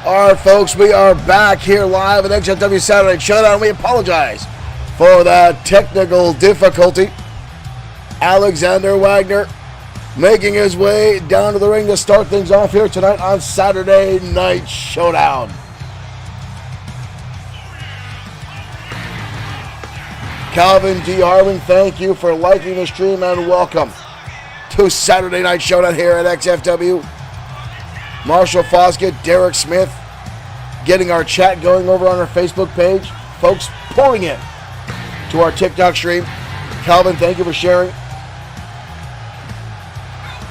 All right, folks, we are back here live at XFW Saturday Night Showdown. We apologize for that technical difficulty. Alexander Wagner making his way down to the ring to start things off here tonight on Saturday Night Showdown. Calvin D. Harvin, thank you for liking the stream and welcome to Saturday Night Showdown here at XFW. Marshall Foskett, Derek Smith, getting our chat going over on our Facebook page. Folks pouring in to our TikTok stream. Calvin, thank you for sharing.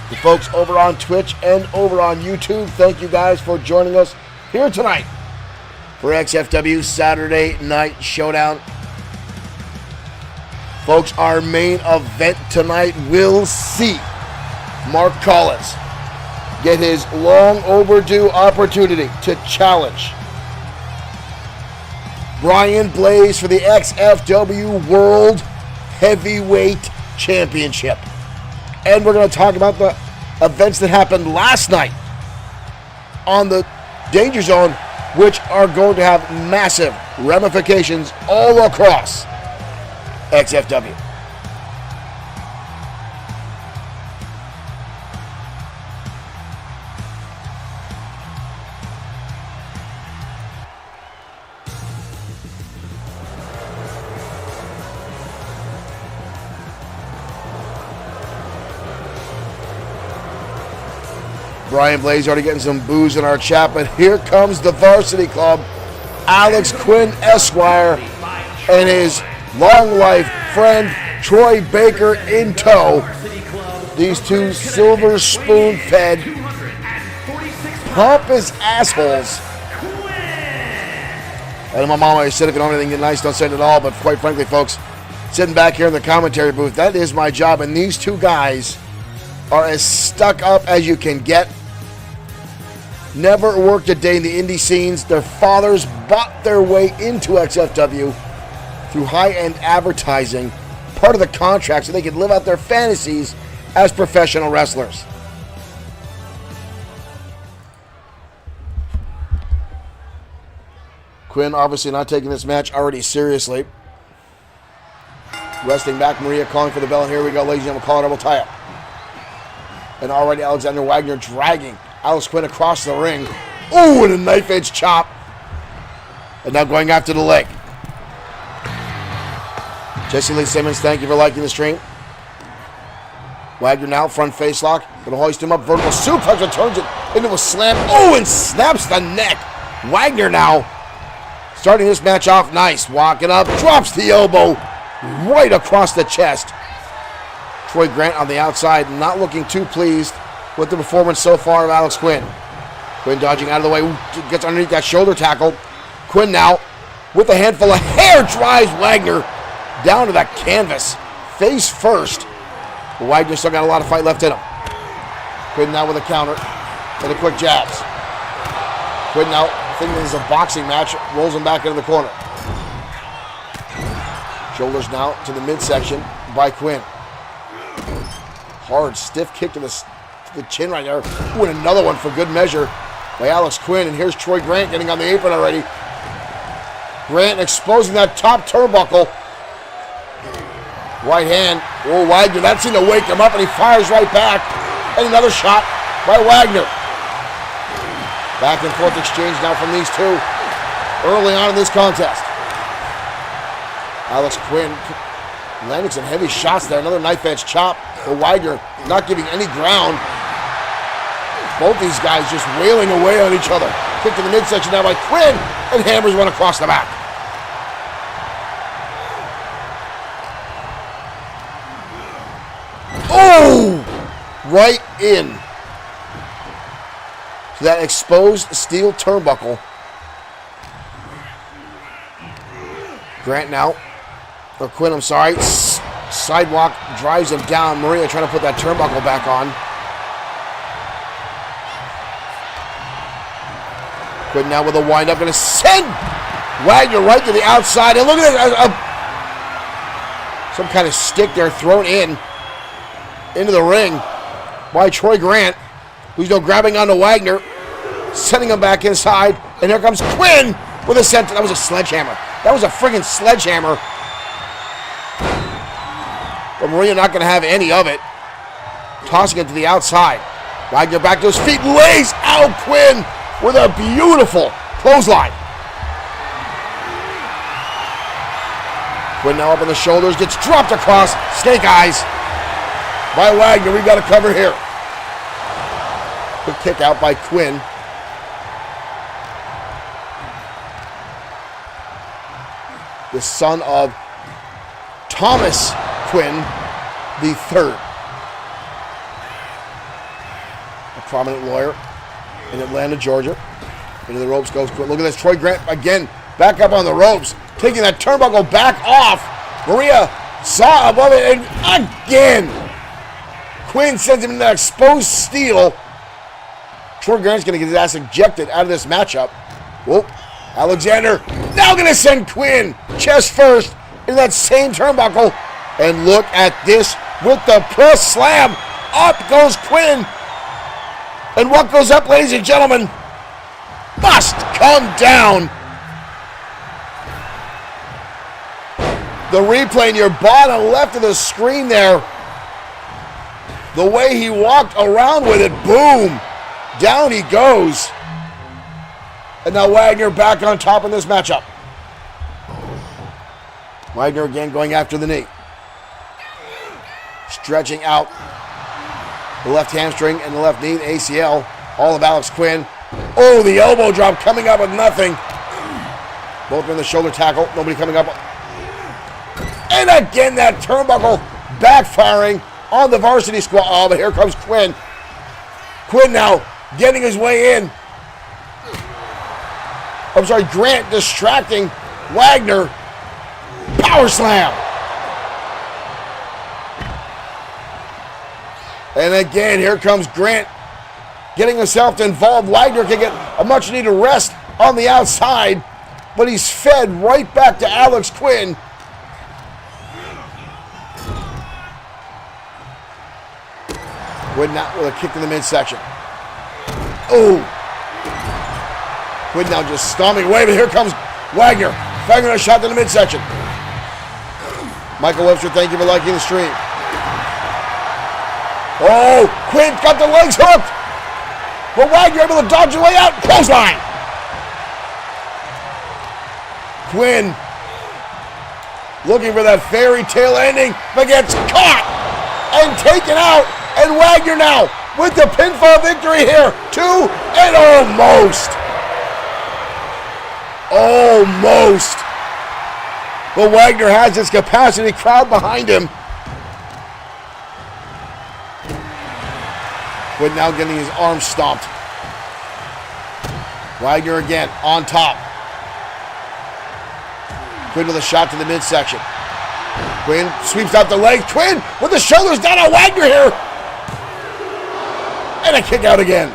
The folks over on Twitch and over on YouTube, thank you guys for joining us here tonight for XFW Saturday Night Showdown. Folks, our main event tonight will see Mark Collins get his long overdue opportunity to challenge Brian Blaze for the XFW World Heavyweight Championship. And we're going to talk about the events that happened last night on the Danger Zone, which are going to have massive ramifications all across XFW. Brian Blaze already getting some boos in our chat, but here comes the Varsity Club, Alex Quinn Esquire, and his long-life friend Troy Baker in tow. These two silver spoon-fed, pompous assholes. And my mom always said, if you don't have anything nice, don't say it at all. But quite frankly, folks, sitting back here in the commentary booth, that is my job. And these two guys are as stuck up as you can get. Never worked a day in the indie scenes. Their fathers bought their way into XFW through high-end advertising, part of the contract, so they could live out their fantasies as professional wrestlers. Quinn obviously not taking this match already seriously. Wrestling back, Maria calling for the bell, and here we go, ladies and gentlemen, call a double tie-up. And already Alexander Wagner dragging Alex Quinn across the ring. Ooh, and a knife-edge chop. And now going after the leg. Jesse Lee Simmons, thank you for liking the stream. Wagner now, front face lock. Going to hoist him up, vertical suplex, and turns it into a slam. Oh, and snaps the neck. Wagner now starting this match off nice. Walking up, drops the elbow right across the chest. Troy Grant on the outside, not looking too pleased with the performance so far of Alex Quinn. Quinn dodging out of the way, gets underneath that shoulder tackle. Quinn now, with a handful of hair, drives Wagner down to that canvas, face first. But Wagner still got a lot of fight left in him. Quinn now with a counter and the quick jabs. Quinn now, thinking this is a boxing match, rolls him back into the corner. Shoulders now to the midsection by Quinn. Hard, stiff kick to the chin right there. Ooh, and another one for good measure by Alex Quinn. And here's Troy Grant getting on the apron already. Grant exposing that top turnbuckle. Right hand. Oh, Wagner, that seemed to wake him up, and he fires right back. And another shot by Wagner. Back and forth exchange now from these two early on in this contest. Alex Quinn landing some heavy shots there. Another knife-edge chop for Wagner, not giving any ground. Both these guys just wailing away on each other. Kick to the midsection now by Quinn, and hammers one across the back. Oh! Right in to that exposed steel turnbuckle. Grant now, or Quinn, I'm sorry, sidewalk drives him down. Maria trying to put that turnbuckle back on. Quinn now with a wind up, going to send Wagner right to the outside. And look at that, some kind of stick there thrown into the ring by Troy Grant, who's now grabbing onto Wagner, sending him back inside. And here comes Quinn with a center. That was a sledgehammer. That was a friggin' sledgehammer. But Maria not going to have any of it. Tossing it to the outside. Wagner back to his feet. Lays out Quinn with a beautiful clothesline. Quinn now up on the shoulders. Gets dropped across. Snake eyes by Wagner. We've got a cover here. Good kick out by Quinn. The son of Thomas Quinn the third. A prominent lawyer in Atlanta, Georgia. Into the ropes goes Quinn. Look at this. Troy Grant again back up on the ropes. Taking that turnbuckle back off. Maria saw above it and again. Quinn sends him into that exposed steel. Troy Grant's going to get his ass ejected out of this matchup. Whoop. Alexander now going to send Quinn chest first in that same turnbuckle. And look at this with the press slam. Up goes Quinn. And what goes up, ladies and gentlemen, must come down. The replay in your bottom left of the screen there. The way he walked around with it, boom. Down he goes. And now Wagner back on top in this matchup. Wagner again going after the knee. Stretching out the left hamstring and the left knee, the ACL. All of Alex Quinn. Oh, the elbow drop coming up with nothing. Both in the shoulder tackle. Nobody coming up. And again, that turnbuckle backfiring on the varsity squad. Oh, but here comes Quinn. Quinn now getting his way in. I'm sorry, Grant distracting Wagner. Power slam. And again, here comes Grant getting himself involved. Wagner can get a much needed rest on the outside, but he's fed right back to Alex Quinn. Quinn now with a kick to the midsection. Oh. Quinn now just stomping away, but here comes Wagner. Wagner a shot to the midsection. Michael Webster, thank you for liking the stream. Oh, Quinn got the legs hooked. But Wagner able to dodge the way out. Clothesline. Quinn looking for that fairy tale ending, but gets caught and taken out. And Wagner now with the pinfall victory here. 2 and almost. Almost. But Wagner has his capacity crowd behind him. Quinn now getting his arm stomped. Wagner again on top. Quinn with a shot to the midsection. Quinn sweeps out the leg. Quinn with the shoulders down on Wagner here. And a kick out again.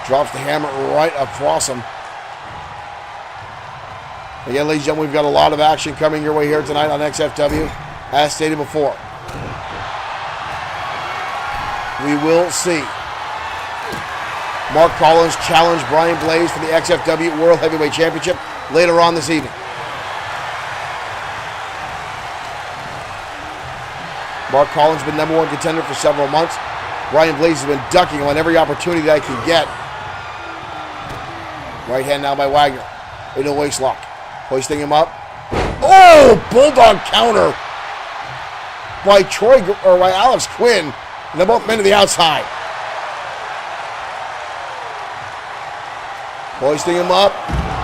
Drops the hammer right across him. Again, ladies and gentlemen, we've got a lot of action coming your way here tonight on XFW. As stated before, we will see Mark Collins challenge Brian Blaze for the XFW World Heavyweight Championship later on this evening. Mark Collins has been #1 contender for several months. Brian Blaze has been ducking him on every opportunity that he can get. Right hand now by Wagner. Into a waist lock. Hoisting him up. Oh, bulldog counter by Alex Quinn. And they're both men to the outside. Hoisting him up.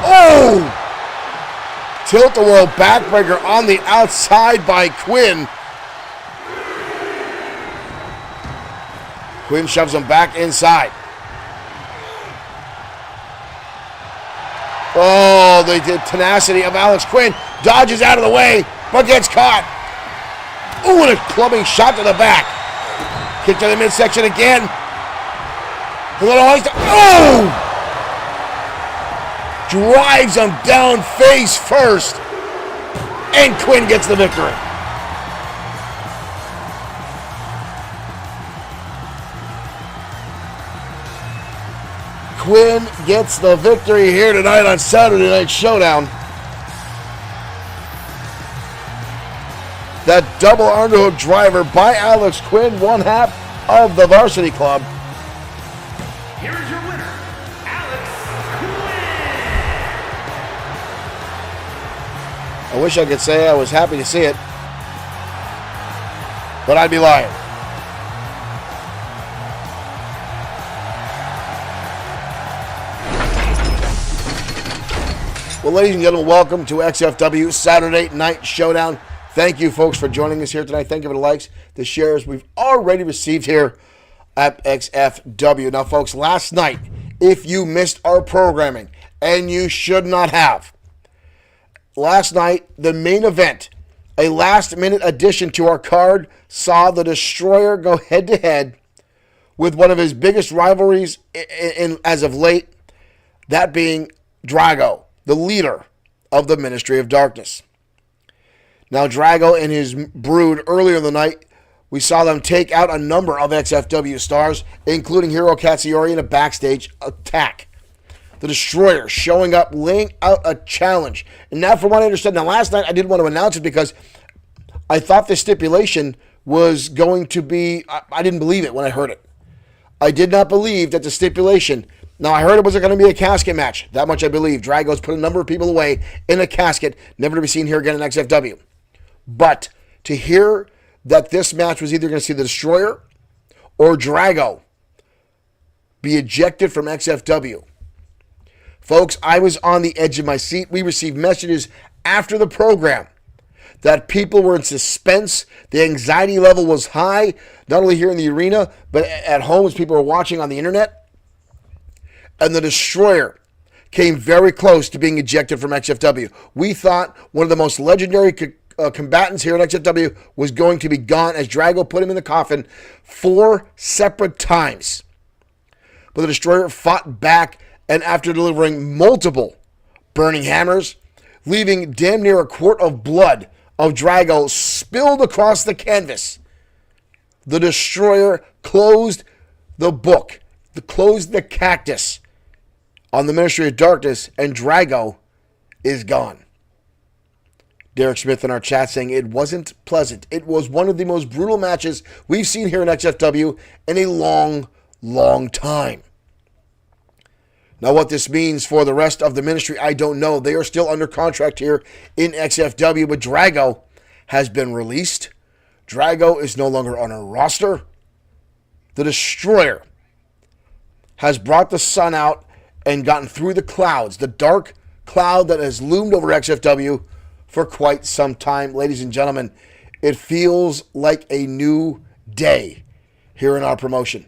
Oh! Tilt-a-whirl backbreaker on the outside by Quinn. Quinn shoves him back inside. Oh, the tenacity of Alex Quinn. Dodges out of the way, but gets caught. Ooh, and a clubbing shot to the back. Kick to the midsection again. Oh! Drives him down face first. And Quinn gets the victory. Quinn gets the victory here tonight on Saturday Night Showdown. That double underhook driver by Alex Quinn, one half of the Varsity Club. Here is your winner, Alex Quinn. I wish I could say I was happy to see it, but I'd be lying. Well, ladies and gentlemen, welcome to XFW Saturday Night Showdown. Thank you, folks, for joining us here tonight. Thank you for the likes, the shares we've already received here at XFW. Now, folks, last night, if you missed our programming, and you should not have, last night, the main event, a last-minute addition to our card, saw the Destroyer go head-to-head with one of his biggest rivalries as of late, that being Drago, the leader of the Ministry of Darkness. Now, Drago and his brood earlier in the night, we saw them take out a number of XFW stars, including Hiro Katsuyori in a backstage attack. The Destroyer showing up, laying out a challenge. And now, from what I understand, now last night I didn't want to announce it because I thought the stipulation was going to be, I didn't believe it when I heard it. I did not believe that the stipulation, now I heard it was going to be a casket match. That much I believe. Drago's put a number of people away in a casket, never to be seen here again in XFW. But to hear that this match was either going to see the Destroyer or Drago be ejected from XFW. Folks, I was on the edge of my seat. We received messages after the program that people were in suspense. The anxiety level was high, not only here in the arena, but at home as people were watching on the internet. And the Destroyer came very close to being ejected from XFW. We thought one of the most legendary combatants here at XFW was going to be gone as Drago put him in the coffin 4 separate times. But the Destroyer fought back, and after delivering multiple burning hammers, leaving damn near a quart of blood of Drago spilled across the canvas, the Destroyer closed the book, closed the cactus on the Ministry of Darkness, and Drago is gone. Derek Smith in our chat saying it wasn't pleasant. It was one of the most brutal matches we've seen here in XFW in a long, long time. Now, what this means for the rest of the ministry, I don't know. They are still under contract here in XFW, but Drago has been released. Drago is no longer on our roster. The Destroyer has brought the sun out and gotten through the clouds, the dark cloud that has loomed over XFW for quite some time. Ladies and gentlemen, it feels like a new day here in our promotion.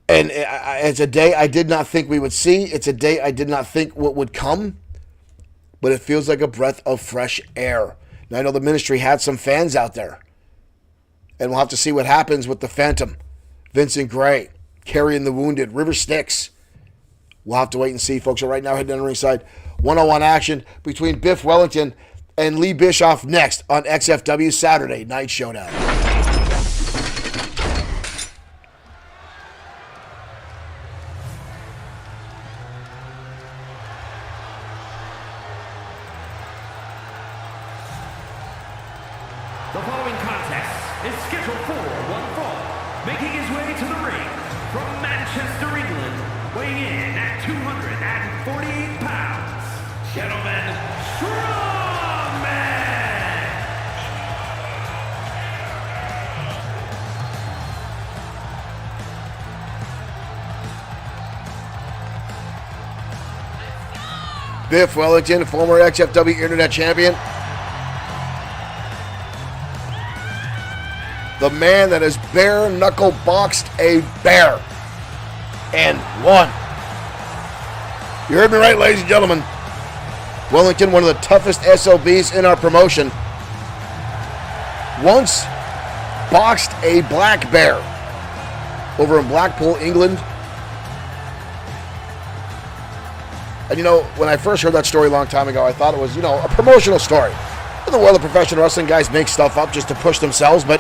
And it's a day I did not think we would see. It's a day I did not think what would come. But it feels like a breath of fresh air. Now, I know the ministry had some fans out there. And we'll have to see what happens with the Phantom, Vincent Gray, carrying the wounded, River Styx. We'll have to wait and see, folks. So right now, heading down the ringside. One-on-one action between Biff Wellington and Lee Bischoff next on XFW Saturday Night Showdown. The following contest is scheduled for one fall, making his way to the ring from Manchester, England, weighing in at 248 pounds, gentlemen, Strongman! Biff Wellington, former XFW Internet Champion. The man that has bare-knuckle boxed a bear and won. You heard me right, ladies and gentlemen. Wellington, one of the toughest SOBs in our promotion, once boxed a black bear over in Blackpool, England. And you know, when I first heard that story a long time ago, I thought it was, a promotional story. In the world of professional wrestling, guys make stuff up just to push themselves, but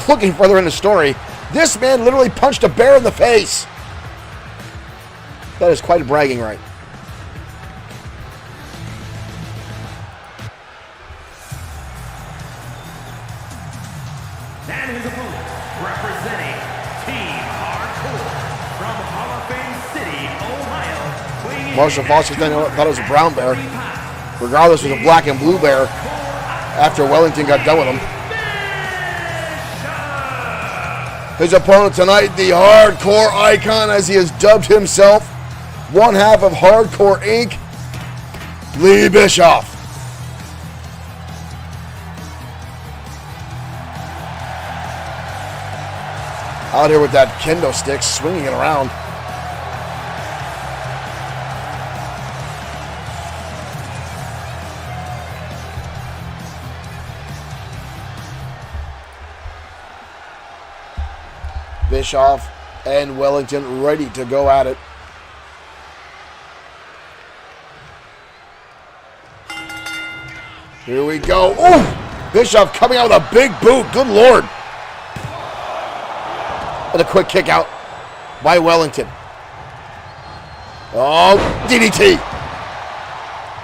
looking further in the story, this man literally punched a bear in the face That is quite a bragging right. And his opponent, representing Team Hardcore from Hall of Fame City, Ohio, weighing in Marshall Foster thought it was a brown bear. Regardless, it was a black and blue bear after Wellington got done with him. His opponent tonight, the Hardcore Icon, as he has dubbed himself, one half of Hardcore Inc., Lee Bischoff. Out here with that kendo stick, swinging it around. Bischoff and Wellington ready to go at it. Here we go. Ooh! Bischoff coming out with a big boot. Good Lord. And a quick kick out by Wellington. Oh, DDT.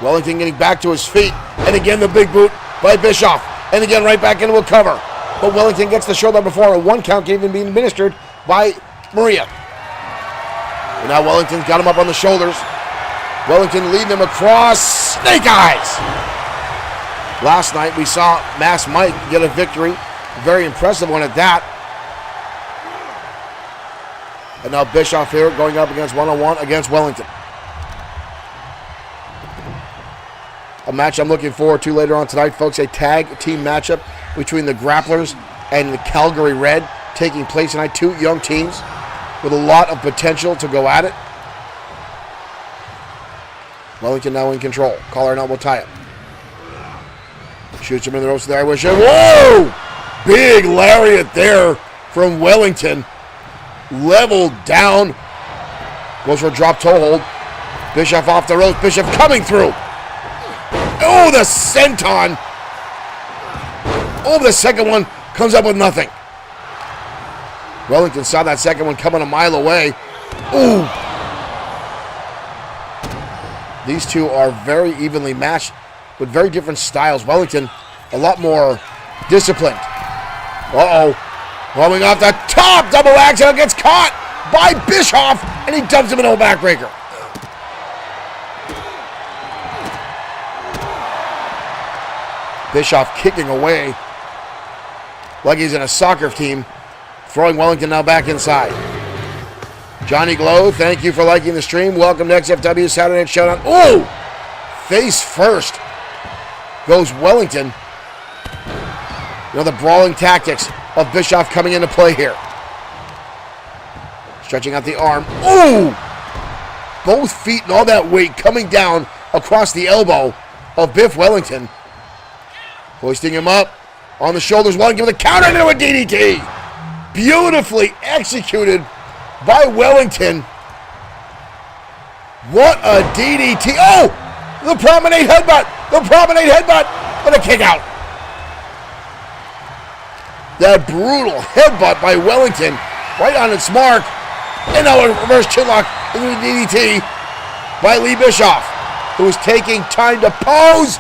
Wellington getting back to his feet. And again, the big boot by Bischoff. And again, right back into a cover. But Wellington gets the shoulder before a 1 count can even be administered by Maria. And now Wellington's got him up on the shoulders. Wellington leading him across. Snake Eyes. Last night we saw Mass Mike get a victory. Very impressive one at that. And now Bischoff here going up against one-on-one against Wellington. A match I'm looking forward to later on tonight, folks. A tag team matchup between the Grapplers and the Calgary Red taking place tonight. 2 young teams with a lot of potential to go at it. Wellington now in control. Collar and elbow tie-up. Shoots him in the ropes there. I wish it. Whoa! Big lariat there from Wellington. Leveled down. Goes for a drop toe hold. Bischoff off the ropes. Bischoff coming through. Oh, the senton. Oh, the second one comes up with nothing. Wellington saw that second one coming a mile away. Ooh. These two are very evenly matched with very different styles. Wellington, a lot more disciplined. Uh-oh. Rolling off the top. Double axel gets caught by Bischoff, and he dumps him into a backbreaker. Bischoff kicking away like he's in a soccer team, throwing Wellington now back inside. Johnny Glow, thank you for liking the stream. Welcome to XFW Saturday Night Showdown. Oh! Face first goes Wellington. You know, the brawling tactics of Bischoff coming into play here. Stretching out the arm. Ooh! Both feet and all that weight coming down across the elbow of Biff Wellington. Hoisting him up on the shoulders. Wellington with a counter into a DDT. Beautifully executed by Wellington. What a DDT. Oh! The promenade headbutt. The promenade headbutt. And a kick out. That brutal headbutt by Wellington, right on its mark. And now a reverse chinlock into the DDT by Lee Bischoff, who was taking time to pose,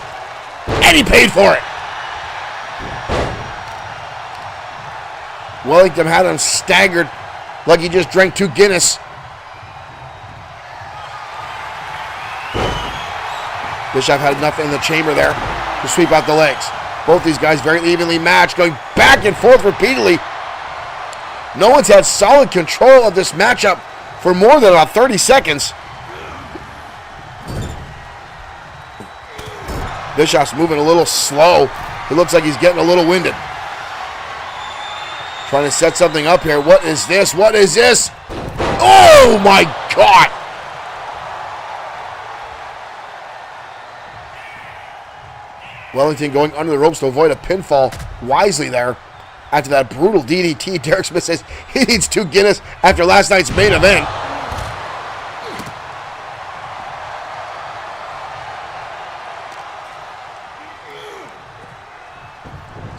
and he paid for it. Wellington had him staggered like he just drank 2 Guinness. Bischoff had enough in the chamber there to sweep out the legs. Both these guys very evenly matched, going back and forth repeatedly. No one's had solid control of this matchup for more than about 30 seconds. Bischoff's moving a little slow. It looks like he's getting a little winded. Trying to set something up here. What is this? What is this? Oh my God! Wellington going under the ropes to avoid a pinfall wisely there. After that brutal DDT, Derek Smith says he needs 2 Guinness after last night's main event.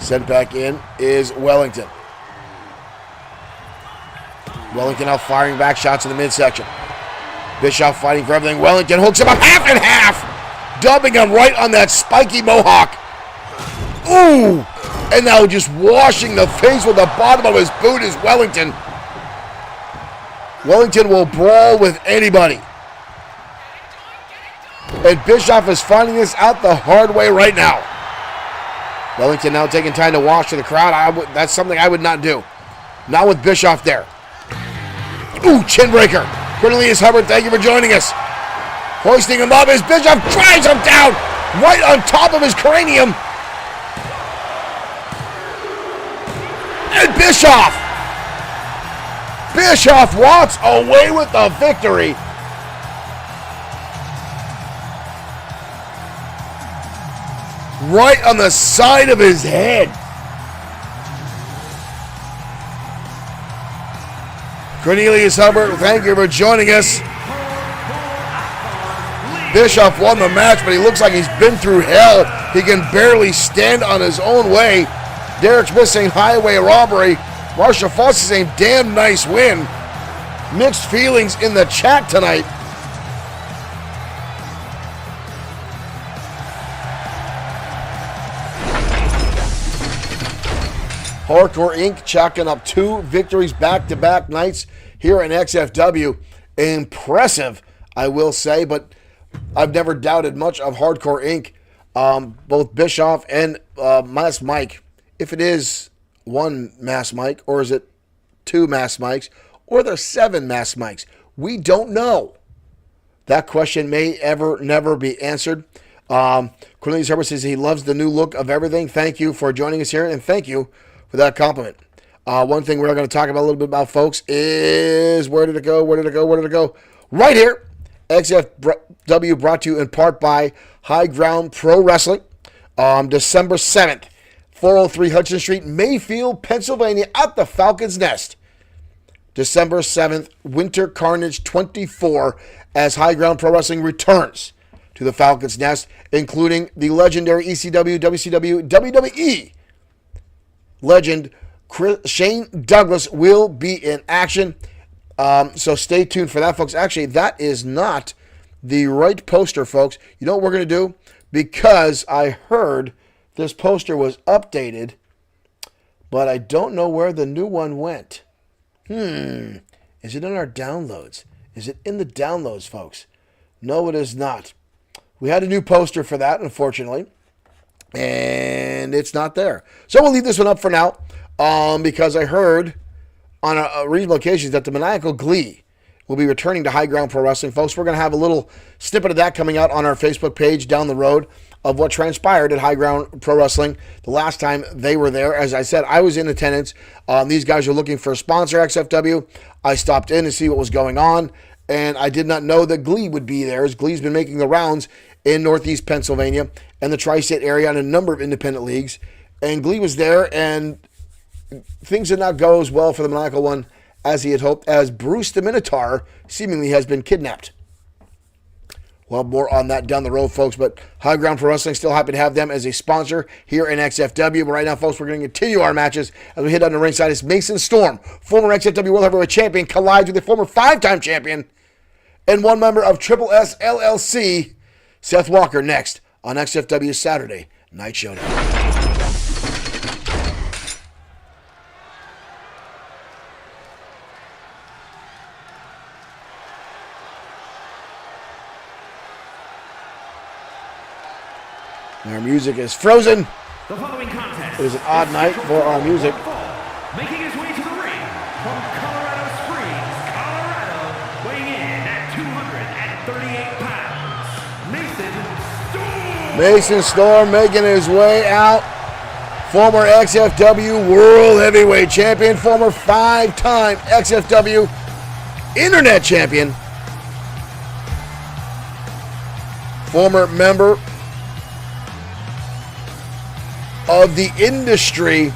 Sent back in is Wellington. Wellington now firing back shots in the midsection. Bischoff fighting for everything. Wellington hooks him up half and half, dumping him right on that spiky mohawk. Ooh! And now just washing the face with the bottom of his boot is Wellington. Wellington will brawl with anybody. And Bischoff is finding this out the hard way right now. Wellington now taking time to wash to the crowd. That's something I would not do. Not with Bischoff there. Ooh, chin breaker. Cornelius Hubbard, thank you for joining us. Hoisting him up as Bischoff drives him down right on top of his cranium. And Bischoff walks away with the victory. Right on the side of his head. Cornelius Hubbard, thank you for joining us. Bischoff won the match, but he looks like he's been through hell. He can barely stand on his own way. Derek Smith saying highway robbery. Marshall Foster saying damn nice win. Mixed feelings in the chat tonight. Hardcore Inc. chalking up 2 victories back-to-back nights here in XFW. Impressive, I will say, but I've never doubted much of Hardcore Inc. Both Bischoff and Mass Mike. If it is 1 Mass Mike, or is it 2 Mass Mikes, or there's 7 Mass Mikes, we don't know. That question may never be answered. Cornelius Herbert says he loves the new look of everything. Thank you for joining us here, and thank you for that compliment. One thing we're going to talk about a little bit about, folks, is where did it go? Right here. XFW brought to you in part by High Ground Pro Wrestling. December 7th, 403 Hudson Street, Mayfield, Pennsylvania, at the Falcon's Nest. December 7th, Winter Carnage 24, as High Ground Pro Wrestling returns to the Falcon's Nest, including the legendary ECW, WCW, WWE legend Shane Douglas will be in action. So stay tuned for that, folks. Actually, that is not the right poster, folks. You know what we're going to do? Because I heard this poster was updated, but I don't know where the new one went. Is it in our downloads? Is it in the downloads, folks? No, it is not. We had a new poster for that, unfortunately, and it's not there. So we'll leave this one up for now, because I heard on a reasonable occasions that the Maniacal Glee will be returning to High Ground Pro Wrestling. Folks, we're going to have a little snippet of that coming out on our Facebook page down the road of what transpired at High Ground Pro Wrestling the last time they were there. As I said, I was in attendance. These guys are looking for a sponsor, XFW. I stopped in to see what was going on, and I did not know that Glee would be there, as Glee's been making the rounds in Northeast Pennsylvania and the Tri-State area in a number of independent leagues. And Glee was there, and things did not go as well for the Maniacal One as he had hoped, as Bruce the Minotaur seemingly has been kidnapped. Well, more on that down the road, folks, but High Ground Pro Wrestling, still happy to have them as a sponsor here in XFW. But right now, folks, we're going to continue our matches as we hit on the ringside. It's Mason Storm, former XFW World Heavyweight Champion, collides with the former 5-time champion and one member of Triple S LLC, Seth Walker, next on XFW Saturday Night Showdown. Our music is frozen. The following contest It is an odd night for our music. Making his way to the ring from Colorado Springs, Colorado, weighing in at 238 pounds, Mason Storm making his way out. Former XFW World Heavyweight Champion, former 5-time XFW Internet Champion, former member of the industry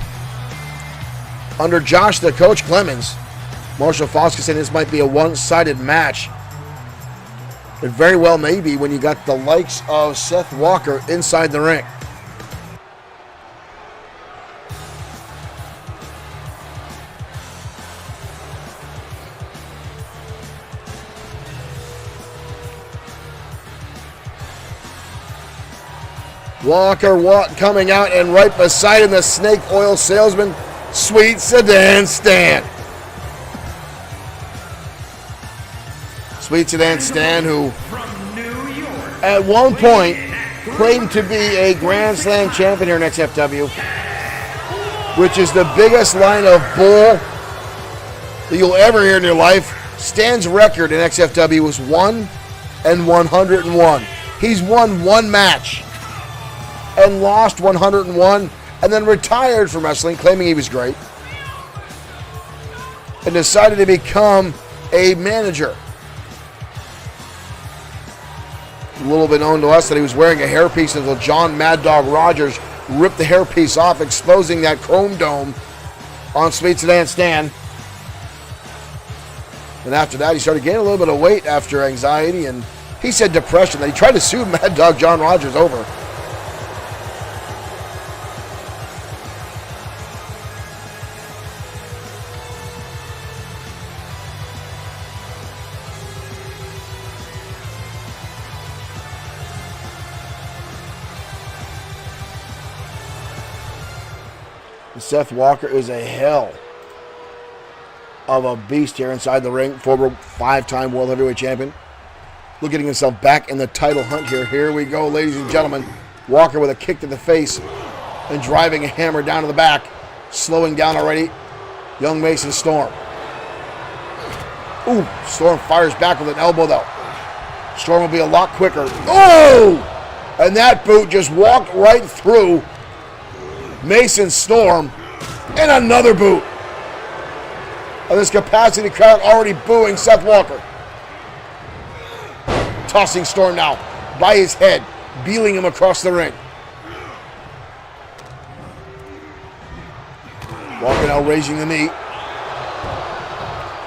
under Josh the Coach Clemens. Marshall Foster saying this might be a one-sided match. It very well may be when you got the likes of Seth Walker inside the ring. Walker coming out, and right beside him, the snake oil salesman, Sweet Sedan Stan. Sweet Sedan Stan, who at one point claimed to be a Grand Slam champion here in XFW, which is the biggest line of bull that you'll ever hear in your life. Stan's record in XFW was 1-101. He's won one match and lost 101, and then retired from wrestling, claiming he was great, and decided to become a manager. A little bit known to us that he was wearing a hairpiece until John Mad Dog Rogers ripped the hairpiece off, exposing that chrome dome on Sweet Sedan Stan. And after that, he started gaining a little bit of weight after anxiety, and he said depression, that he tried to sue Mad Dog John Rogers over. Seth Walker is a hell of a beast here inside the ring. Former 5-time World Heavyweight Champion. Looking at himself back in the title hunt here. Here we go, ladies and gentlemen. Walker with a kick to the face and driving a hammer down to the back. Slowing down already. Young Mason Storm. Ooh, Storm fires back with an elbow though. Storm will be a lot quicker. Oh! And that boot just walked right through Mason Storm, and another boot. And this capacity crowd already booing Seth Walker. Tossing Storm now by his head, beeling him across the ring. Walker now raising the knee.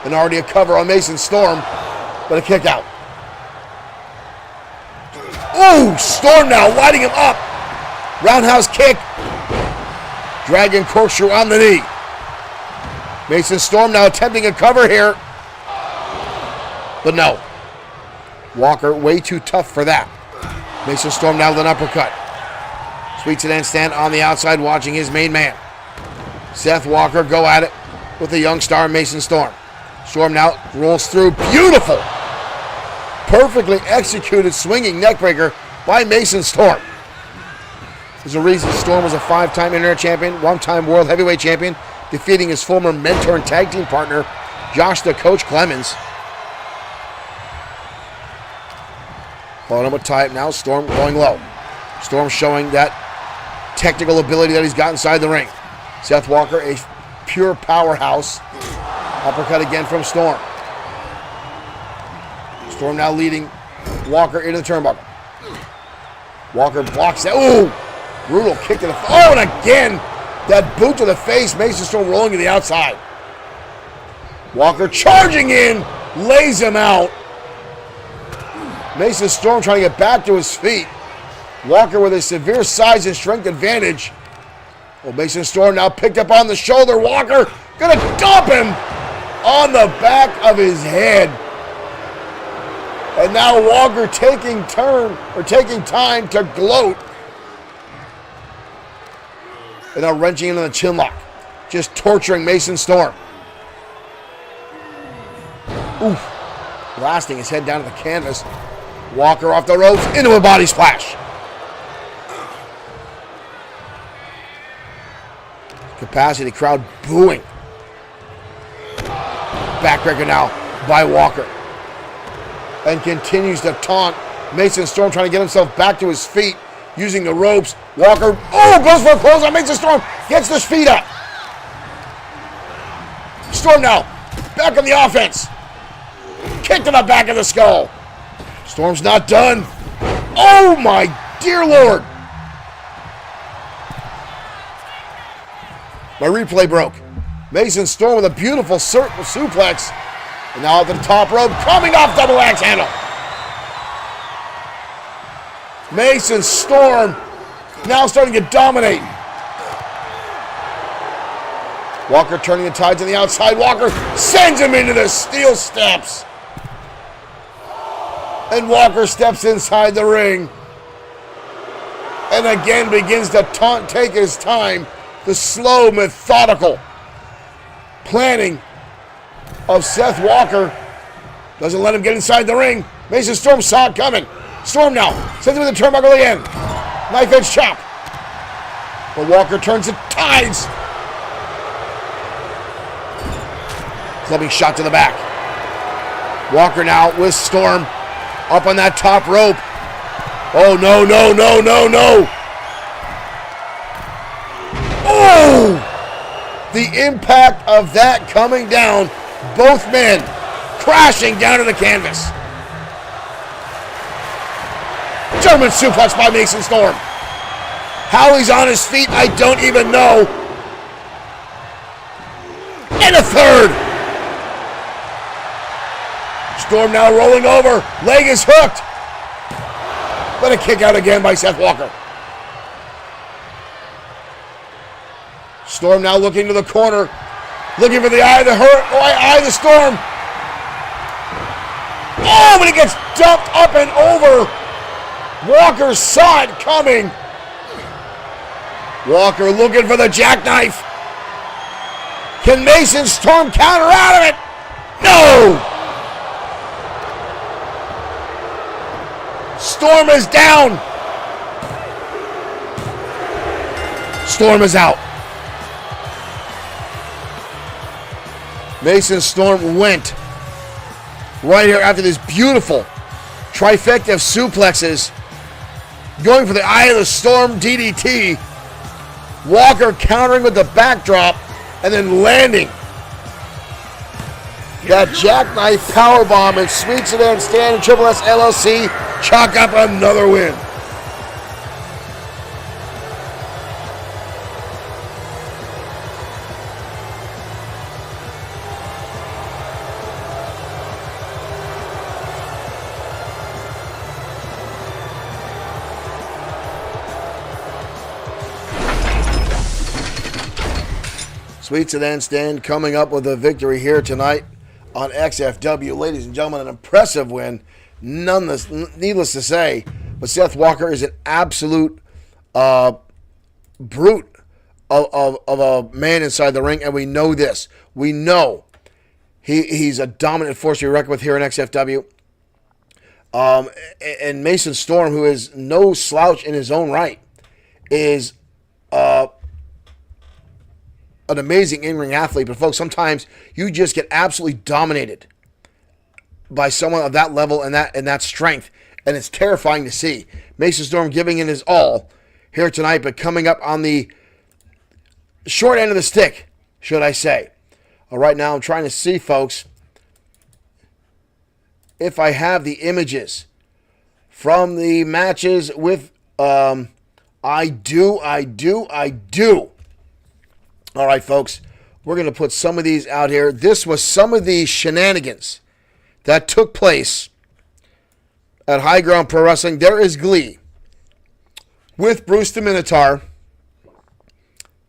And already a cover on Mason Storm, but a kick out. Ooh, Storm now lighting him up. Roundhouse kick. Dragon corkscrew on the knee. Mason Storm now attempting a cover here. But no. Walker way too tough for that. Mason Storm now with an uppercut. Sweet Sedan Stan on the outside watching his main man. Seth Walker go at it with the young star Mason Storm. Storm now rolls through. Beautiful. Perfectly executed swinging neckbreaker by Mason Storm. There's a reason Storm was a 5-time Internet Champion, 1-time World Heavyweight Champion, defeating his former mentor and tag team partner, Josh the Coach Clemens. Following up with tie-up now, Storm going low. Storm showing that technical ability that he's got inside the ring. Seth Walker, a pure powerhouse. Uppercut again from Storm. Storm now leading Walker into the turnbuckle. Walker blocks that. Ooh! Brutal kick to the face. Oh, and again, that boot to the face. Mason Storm rolling to the outside. Walker charging in, lays him out. Mason Storm trying to get back to his feet. Walker with a severe size and strength advantage. Well, Mason Storm now picked up on the shoulder. Walker gonna dump him on the back of his head. And now Walker taking time to gloat. And now wrenching into the chin lock. Just torturing Mason Storm. Oof. Blasting his head down to the canvas. Walker off the ropes into a body splash. Capacity crowd booing. Backbreaker now by Walker. And continues to taunt Mason Storm, trying to get himself back to his feet using the ropes. Walker, goes for a close on Mason Storm, gets his feet up. Storm now, back on the offense. Kick to the back of the skull. Storm's not done. Oh my dear Lord. My replay broke. Mason Storm with a beautiful suplex. And now at the top rope, coming off double axe handle. Mason Storm now starting to dominate. Walker turning the tide to the outside. Walker sends him into the steel steps. And Walker steps inside the ring. and again begins to take his time. The slow, methodical planning of Seth Walker doesn't let him get inside the ring. Mason Storm saw it coming. Storm now sends him with the turnbuckle again. Knife edge chop. But Walker turns and tides. Clubbing shot to the back. Walker now with Storm up on that top rope. Oh, no, no, no, no, no. Oh! The impact of that coming down. Both men crashing down to the canvas. German suplex by Mason Storm. How he's on his feet, I don't even know. And a third. Storm now rolling over. Leg is hooked. But a kick out again by Seth Walker. Storm now looking to the corner. Looking for the eye of the eye of the Storm. Oh, but he gets dumped up and over. Walker saw it coming. Walker looking for the jackknife. Can Mason Storm counter out of it? No! Storm is down. Storm is out. Mason Storm went right here after this beautiful trifecta of suplexes, going for the eye of the Storm DDT. Walker countering with the backdrop and then landing that jackknife powerbomb, and Sweet Sedan Stan and Triple S LLC chalk up another win. Sweet Sedan Stan coming up with a victory here tonight on XFW. Ladies and gentlemen, an impressive win. Needless to say, but Seth Walker is an absolute brute of a man inside the ring, and we know this. We know he's a dominant force to be reckoned with here in XFW. And Mason Storm, who is no slouch in his own right, is an amazing in-ring athlete. But folks, sometimes you just get absolutely dominated by someone of that level and that strength, and it's terrifying to see. Mason Storm giving it his all here tonight, but coming up on the short end of the stick, should I say. Right now, I'm trying to see, folks, if I have the images from the matches with, I do. All right, folks, we're going to put some of these out here. This was some of the shenanigans that took place at High Ground Pro Wrestling. There is Glee with Bruce the Minotaur.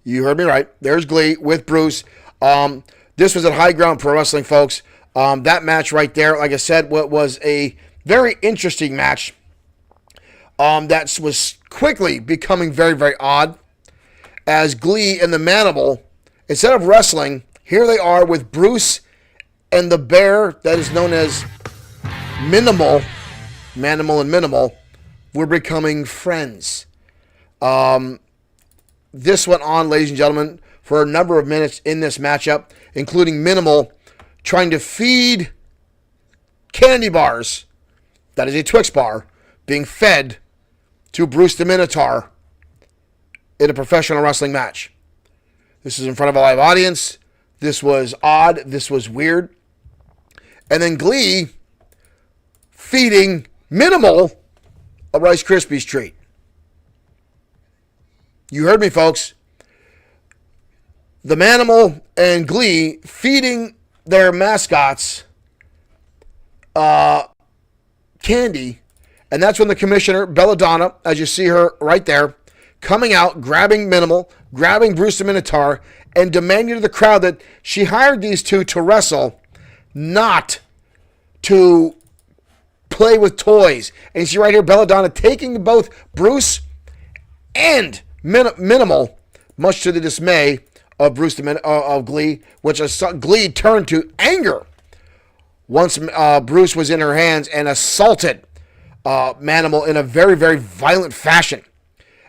You heard me right. There's Glee with Bruce. This was at High Ground Pro Wrestling, folks. That match right there, like I said, was a very interesting match that was quickly becoming very, very odd, as Glee and the Manimal, instead of wrestling, here they are with Bruce and the bear that is known as Manimal and Minimal, were becoming friends. This went on, ladies and gentlemen, for a number of minutes in this matchup, including Minimal trying to feed candy bars, that is a Twix bar, being fed to Bruce the Minotaur in a professional wrestling match. This is in front of a live audience. This was odd. This was weird. And then Glee feeding Minimal a Rice Krispies treat. You heard me, folks. The Manimal and Glee feeding their mascots candy. And that's when the commissioner, Belladonna, as you see her right there, coming out, grabbing Minimal, grabbing Bruce the Minotaur, and demanding to the crowd that she hired these two to wrestle, not to play with toys. And you see right here, Belladonna taking both Bruce and Minimal, much to the dismay of of Glee, which Glee turned to anger once Bruce was in her hands and assaulted Manimal in a very, very violent fashion.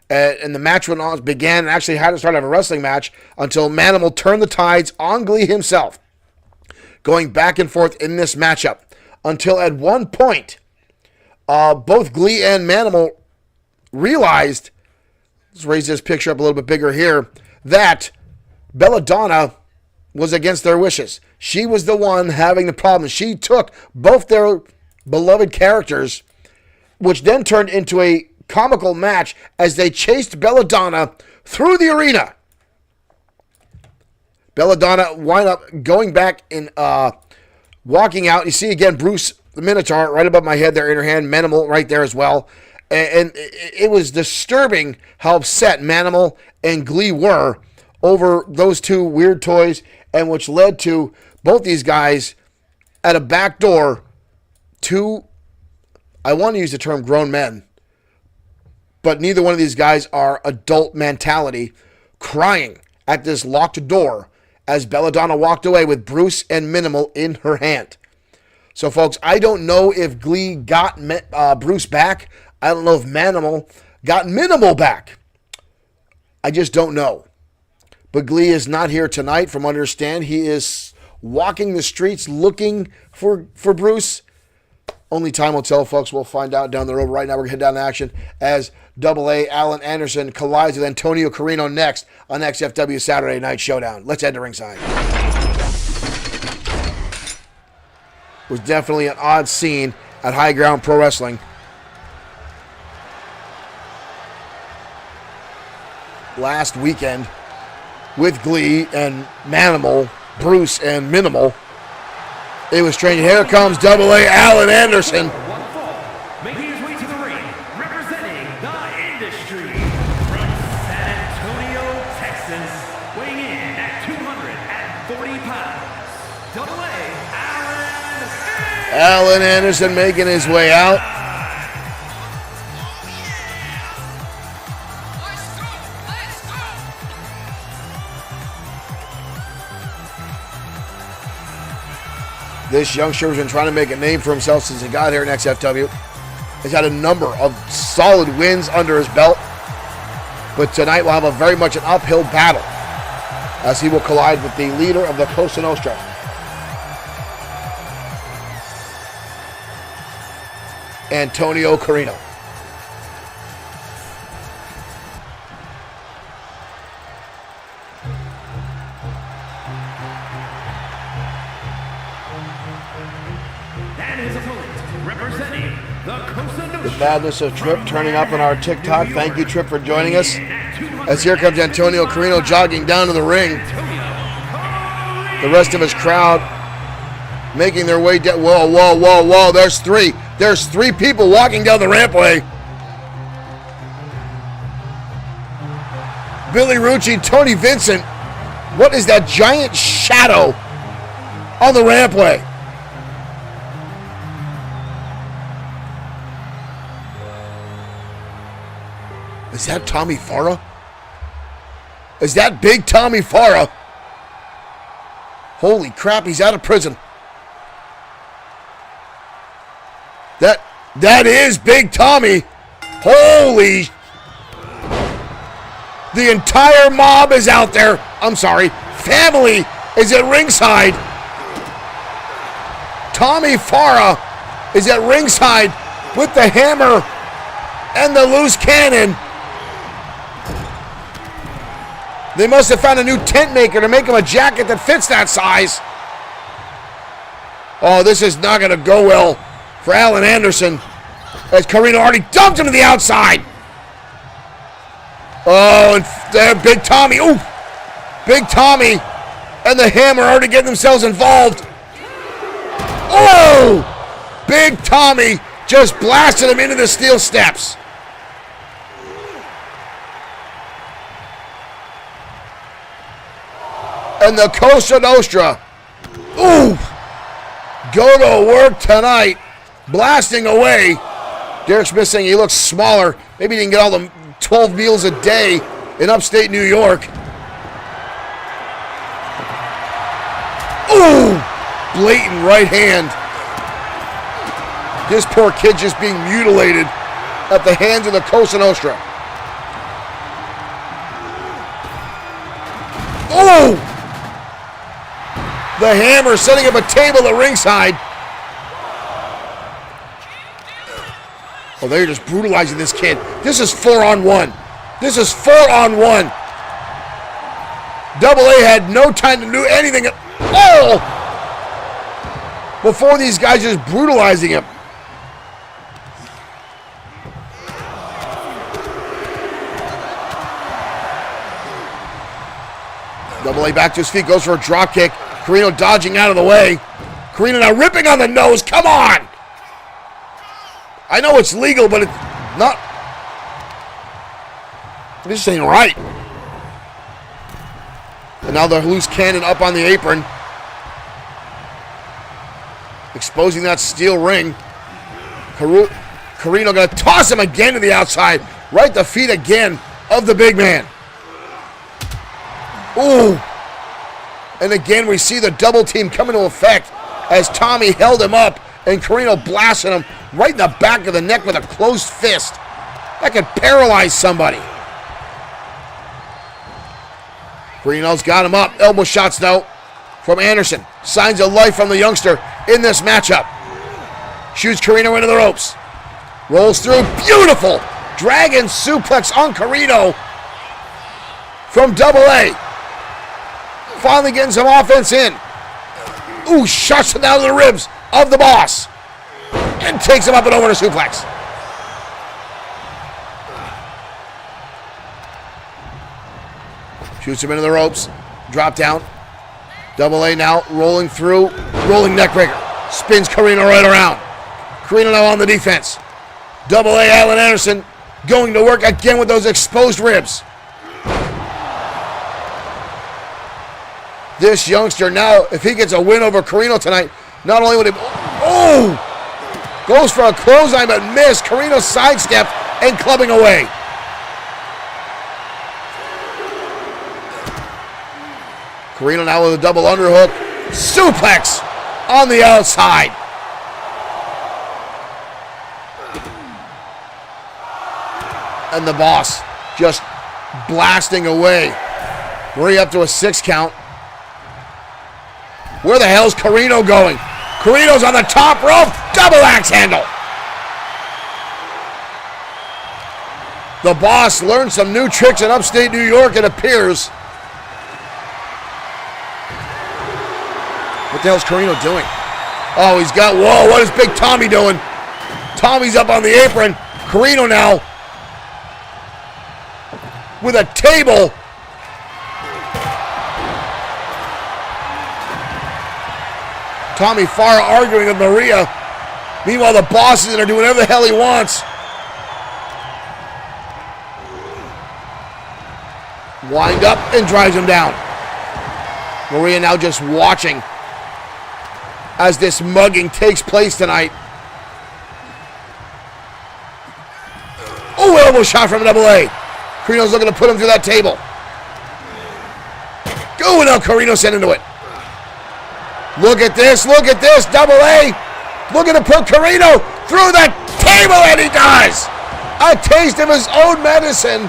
And the match began and actually had to start a wrestling match until Manimal turned the tides on Glee himself, going back and forth in this matchup until at one point, both Glee and Manimal realized, let's raise this picture up a little bit bigger here, that Belladonna was against their wishes. She was the one having the problem. She took both their beloved characters, which then turned into a comical match as they chased Belladonna through the arena. Belladonna wind up going back and walking out. You see again Bruce the Minotaur right above my head there in her hand, Manimal right there as well. And it was disturbing how upset Manimal and Glee were over those two weird toys, and which led to both these guys at a back door to, I want to use the term grown men, but neither one of these guys are adult mentality, crying at this locked door as Belladonna walked away with Bruce and Minimal in her hand. So, folks, I don't know if Glee got Bruce back. I don't know if Manimal got Minimal back. I just don't know. But Glee is not here tonight, from what I understand. He is walking the streets looking for Bruce. Only time will tell, folks. We'll find out down the road. Right now, we're going to head down to action as AA Alan Anderson collides with Antonio Carino next on XFW Saturday Night Showdown. Let's head to ringside. It was definitely an odd scene at High Ground Pro Wrestling. Last weekend with Glee and Manimal, Bruce and Minimal. It was strange. Here comes AA Alan Anderson. One fall, making his way to the ring, representing the industry from San Antonio, Texas, weighing in at 240 pounds. AA Alan Anderson making his way out. This youngster has been trying to make a name for himself since he got here in XFW. He's had a number of solid wins under his belt. But tonight will have a very much an uphill battle as he will collide with the leader of the Cosa Nostra, Antonio Carino. The madness of Trip turning up on our TikTok. Thank you, Trip, for joining us. As here comes Antonio Carino jogging down to the ring. The rest of his crowd making their way down. Whoa, whoa, whoa, whoa. There's three. There's three people walking down the rampway. Billy Rucci, Tony Vincent. What is that giant shadow on the rampway? Is that Tommy Farah? Is that big Tommy Farah? Holy crap, he's out of prison. That is Big Tommy. Holy. The entire mob is out there. I'm sorry. Family is at ringside. Tommy Farah is at ringside with the hammer and the loose cannon. They must have found a new tent maker to make him a jacket that fits that size. Oh, this is not going to go well for Alan Anderson, as Carino already dumped him to the outside. Oh, and there, Big Tommy. Ooh, Big Tommy and the Hammer already getting themselves involved. Oh, Big Tommy just blasted him into the steel steps. And the Cosa Nostra, ooh, go to work tonight, blasting away. Derek Smith saying he looks smaller. Maybe he didn't get all the 12 meals a day in upstate New York. Ooh! Blatant right hand. This poor kid just being mutilated at the hands of the Cosa Nostra. Oh! The Hammer setting up a table at ringside. Oh, they're just brutalizing this kid. This is 4-on-1. This is 4-on-1. Double A had no time to do anything at all before these guys just brutalizing him. Double A back to his feet, goes for a drop kick. Carino dodging out of the way. Carino now ripping on the nose. Come on! I know it's legal, but it's not. This ain't right. And now the loose cannon up on the apron, exposing that steel ring. Carino gonna toss him again to the outside. Right the feet again of the big man. Ooh. And again, we see the double team come into effect as Tommy held him up and Carino blasted him right in the back of the neck with a closed fist. That could paralyze somebody. Carino's got him up. Elbow shots, though, from Anderson. Signs of life from the youngster in this matchup. Shoots Carino into the ropes. Rolls through. Beautiful dragon suplex on Carino from Double A. Finally getting some offense in. Ooh, shots him down to the ribs of the boss. And takes him up and over to suplex. Shoots him into the ropes. Drop down. Double A now rolling through. Rolling neckbreaker. Spins Carino right around. Carino now on the defense. Double A Alan Anderson going to work again with those exposed ribs. This youngster now, if he gets a win over Carino tonight, not only would he... Oh! Goes for a clothesline but missed. Carino sidestepped and clubbing away. Carino now with a double underhook. Suplex on the outside. And the boss just blasting away. We're up to a 6 count. Where the hell's Carino going? Carino's on the top rope. Double axe handle. The boss learned some new tricks in upstate New York, it appears. What the hell's Carino doing? Oh, he's got, whoa, what is Big Tommy doing? Tommy's up on the apron. Carino now with a table. Tommy Farah arguing with Maria. Meanwhile, the boss is in there doing whatever the hell he wants. Wind up and drives him down. Maria now just watching as this mugging takes place tonight. Oh, elbow shot from Double A. Carino's looking to put him through that table. Go, now Carino sent into it. Look at this, Double A. Looking to put Carino through the table, and he does. A taste of his own medicine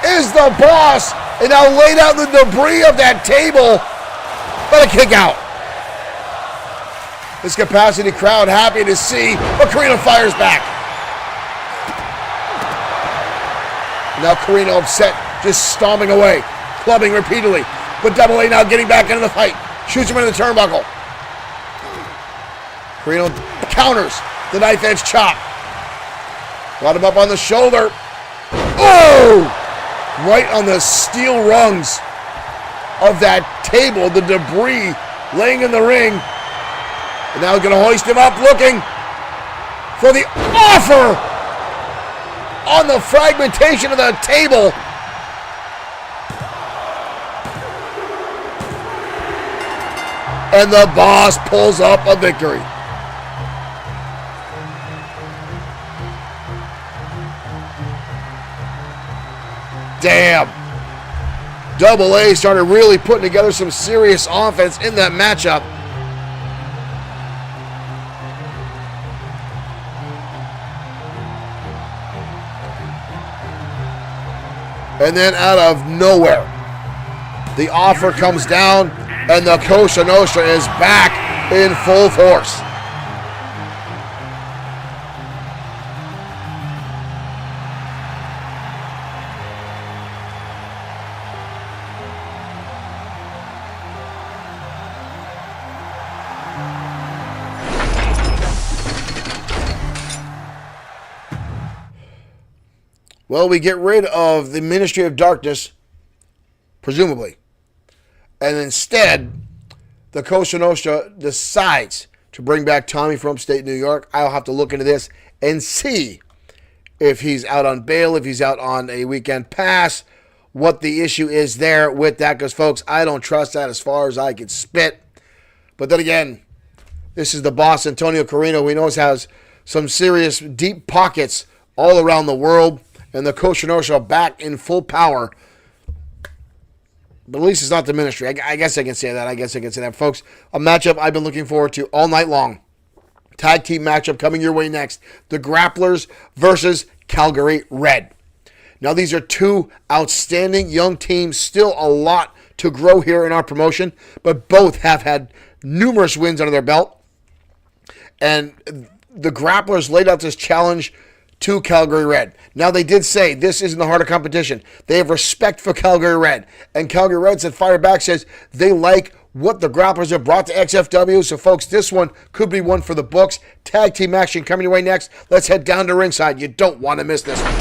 is the boss, and now laid out the debris of that table, but a kick out. This capacity crowd happy to see, but Carino fires back. Now Carino upset, just stomping away, clubbing repeatedly, but Double A now getting back into the fight. Shoots him into the turnbuckle. Carino counters the knife edge chop. Got him up on the shoulder. Oh! Right on the steel rungs of that table, the debris laying in the ring. And now going to hoist him up, looking for the offer on the fragmentation of the table. And the boss pulls up a victory. damn. Double A started really putting together some serious offense in that matchup. And then out of nowhere, the offer comes down and the Cosa Nostra is back in full force. Well, we get rid of the Ministry of Darkness, presumably. And instead, the Cosa Nostra decides to bring back Tommy from upstate New York. I'll have to look into this and see if he's out on bail, if he's out on a weekend pass, what the issue is there with that. Because, folks, I don't trust that as far as I can spit. But then again, this is the boss, Antonio Carino, who he knows has some serious deep pockets all around the world. And the Cosa Nostra back in full power. But at least it's not the Ministry. I guess I can say that. Folks, a matchup I've been looking forward to all night long. Tag team matchup coming your way next. The Grapplers versus Calgary Red. Now, these are two outstanding young teams. Still a lot to grow here in our promotion. But both have had numerous wins under their belt. And the Grapplers laid out this challenge to Calgary Red. Now, they did say this isn't the heart of competition. They have respect for Calgary Red. And Calgary Red said, fire back, says they like what the Grapplers have brought to XFW. So, folks, this one could be one for the books. Tag team action coming your way next. Let's head down to ringside. You don't want to miss this one.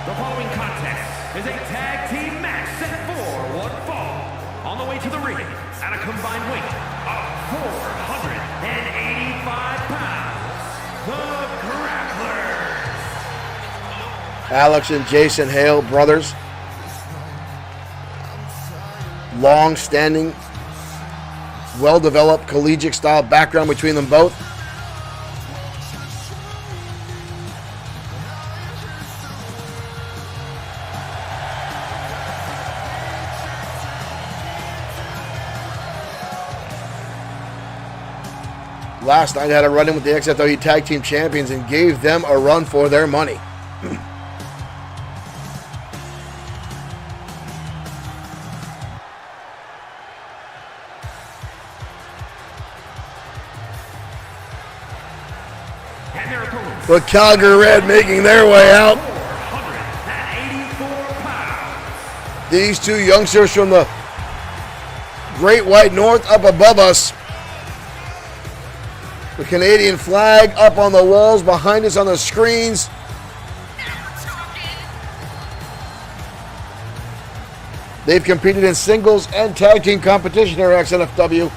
The following contest is a tag team match set for one fall. On the way to the ring at a combined weight of 485 pounds, the Grapplers. Alex and Jason Hale, brothers. Long-standing, well-developed collegiate-style background between them both. Last night had a run-in with the XFW Tag Team Champions and gave them a run for their money. But Calgary Red making their way out. 484 pounds. These two youngsters from the Great White North up above us. The Canadian flag up on the walls behind us on the screens. They've competed in singles and tag team competition here at XFW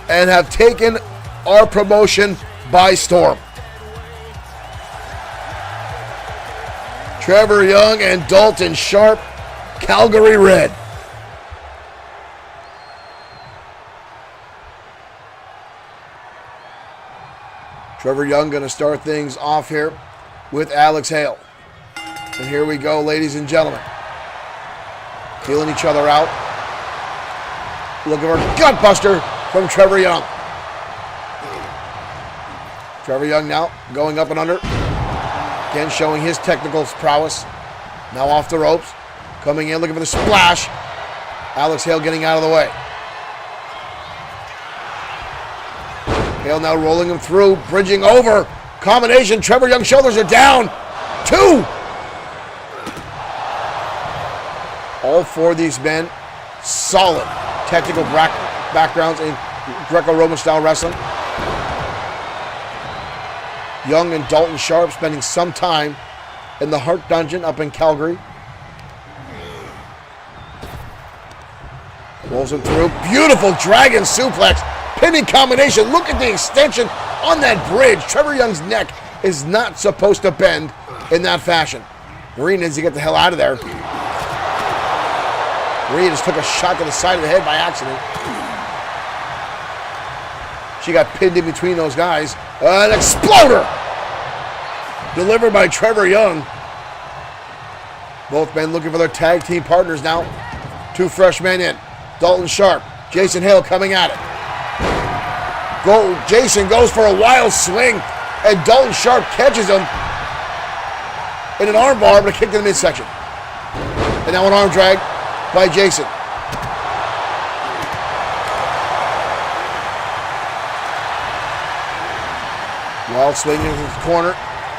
and have taken our promotion by storm. Trevor Young and Dalton Sharp, Calgary Red. Trevor Young going to start things off here with Alex Hale. And here we go, ladies and gentlemen. Feeling each other out. Looking for a gutbuster from Trevor Young. Trevor Young now going up and under. Again, showing his technical prowess. Now off the ropes. Coming in, looking for the splash. Alex Hale getting out of the way. Hale now rolling him through, bridging over. Combination, Trevor Young's shoulders are down. 2. All four of these men, solid technical backgrounds in Greco-Roman style wrestling. Young and Dalton Sharp spending some time in the Heart Dungeon up in Calgary. Rolls him through. Beautiful dragon suplex. Pinning combination. Look at the extension on that bridge. Trevor Young's neck is not supposed to bend. in that fashion. Maria needs to get the hell out of there. Maria just took a shot to the side of the head by accident. She got pinned in between those guys. An exploder! Delivered by Trevor Young. Both men looking for their tag team partners now. 2 fresh men in. Dalton Sharp, Jason Hale coming at it. Jason goes for a wild swing, and Dalton Sharp catches him in an arm bar, but a kick to the midsection. And now an arm drag by Jason. Wild swing into the corner,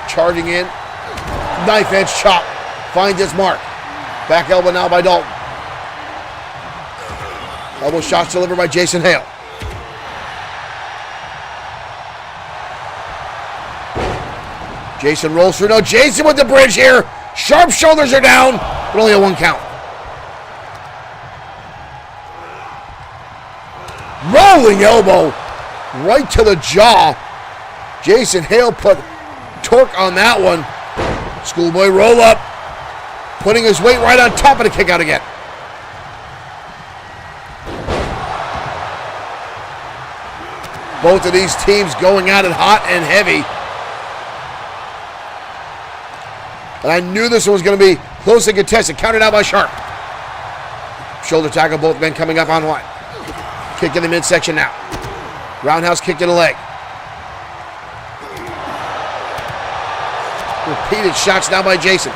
charging in. Knife edge chop, finds its mark. Back elbow now by Dalton. Elbow shots delivered by Jason Hale. Jason rolls through. No, Jason with the bridge here. Sharp shoulders are down, but only a 1 count. Rolling elbow right to the jaw. Jason Hale put torque on that one. Schoolboy roll up, putting his weight right on top of the kick out again. Both of these teams going at it hot and heavy. And I knew this one was going to be close and contested. Counted out by Sharp. Shoulder tackle, both men coming up on one. Kick in the midsection now. Roundhouse kick to the leg. Repeated shots now by Jason.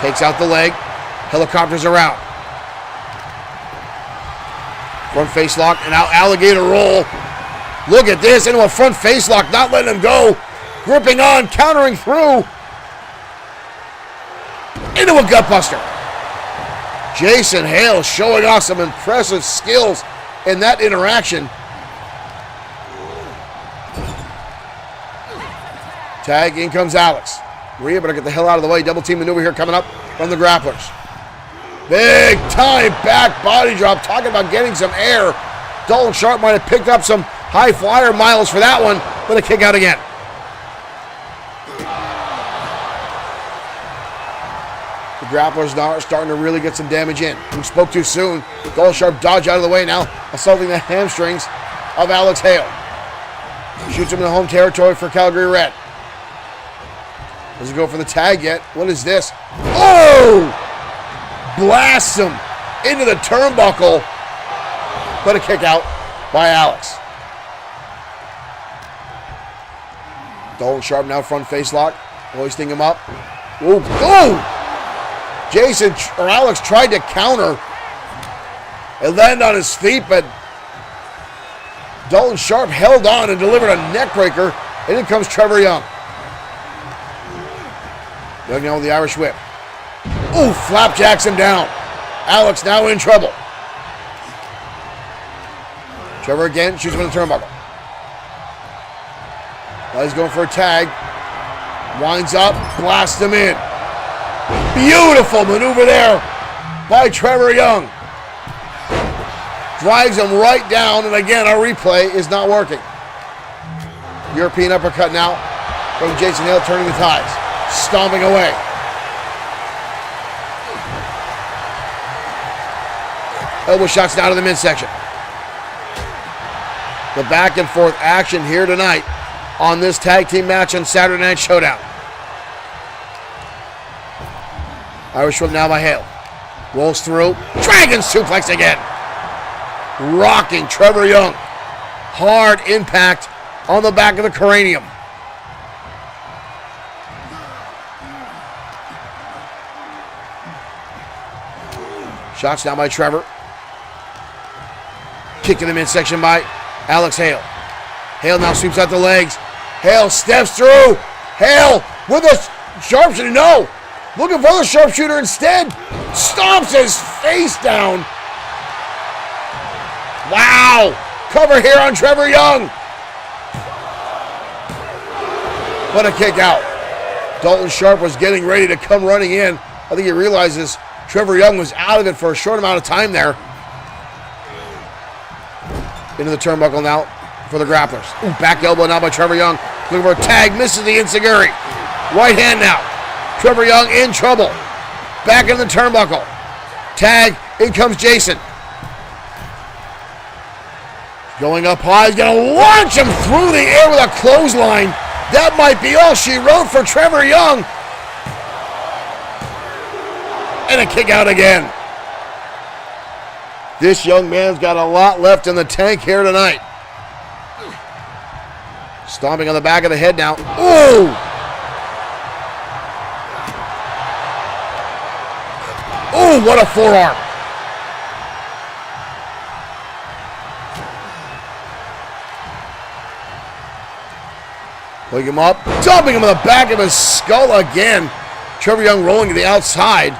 Takes out the leg. Helicopters around. Front face lock and now alligator roll. Look at this, into a front face lock, not letting him go. Gripping on, countering through. Into a gut buster. Jason Hale showing off some impressive skills in that interaction. Tag, in comes Alex. Maria better get the hell out of the way. Double team maneuver here coming up from the grapplers. Big time back body drop. Talking about getting some air. Dalton Sharp might have picked up some high flyer miles for that one, but a kick out again. The grapplers now are starting to really get some damage in. We spoke too soon. Dalton Sharp dodge out of the way now, assaulting the hamstrings of Alex Hale. Shoots him in the home territory for Calgary Red. Doesn't go for the tag yet. What is this? Oh! Blasts him into the turnbuckle. But a kick out by Alex. Dalton Sharp now front face lock. Hoisting him up. Ooh. Oh! Jason or Alex tried to counter and land on his feet, but Dalton Sharp held on and delivered a neck breaker. And in comes Trevor Young. Young now with the Irish whip. Ooh, flapjacks him down. Alex now in trouble. Trevor again shoots him in the turnbuckle. Now he's going for a tag. Winds up, blasts him in. Beautiful maneuver there by Trevor Young. Drives him right down, and again, our replay is not working. European uppercut now from Jason Hale, turning the ties. Stomping away. Elbow shots down to the midsection. The back and forth action here tonight on this tag team match on Saturday Night Showdown. Irish whip now by Hale. Rolls through. Dragon suplex again. Rocking Trevor Young. Hard impact on the back of the cranium. Shots down by Trevor. Kick in the midsection by Alex Hale. Hale now sweeps out the legs. Hale steps through. Hale with a sharpshooter. No. Looking for the sharpshooter instead. Stomps his face down. Wow. Cover here on Trevor Young. What a kick out. Dalton Sharp was getting ready to come running in. I think he realizes Trevor Young was out of it for a short amount of time there. Into the turnbuckle now for the grapplers. Ooh, back elbow now by Trevor Young. Looking for a tag, misses the enziguri. Right hand now. Trevor Young in trouble. Back in the turnbuckle. Tag, in comes Jason. Going up high, he's going to launch him through the air with a clothesline. That might be all she wrote for Trevor Young. And a kick out again. This young man's got a lot left in the tank here tonight. Stomping on the back of the head now. Ooh! Ooh, what a forearm. Pulling him up, dumping him on the back of his skull again. Trevor Young rolling to the outside.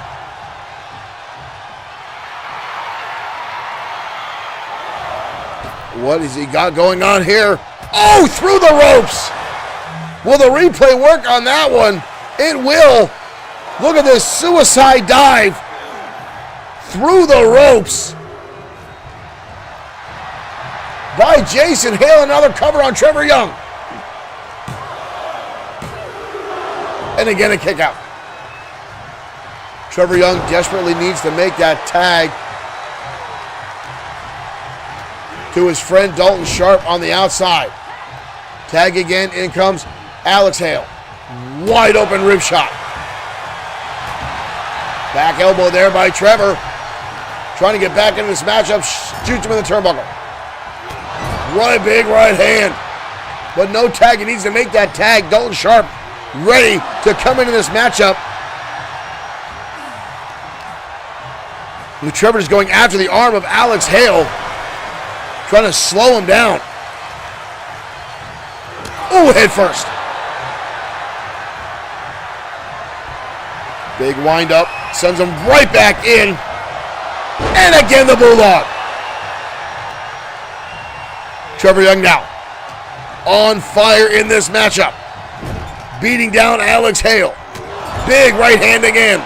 What has he got going on here? Oh, through the ropes. Will the replay work on that one? It will. Look at this suicide dive through the ropes by Jason Hale. Another cover on Trevor Young. And again, a kick out. Trevor Young desperately needs to make that tag to his friend Dalton Sharp on the outside. Tag again, in comes Alex Hale. Wide open rib shot. Back elbow there by Trevor. Trying to get back into this matchup, shoots him in the turnbuckle. Right, big right hand. But no tag, he needs to make that tag. Dalton Sharp ready to come into this matchup. And Trevor's going after the arm of Alex Hale, trying to slow him down. Oh, head first. Big wind up, sends him right back in. And again the bulldog. Trevor Young now on fire in this matchup. Beating down Alex Hale. Big right hand again.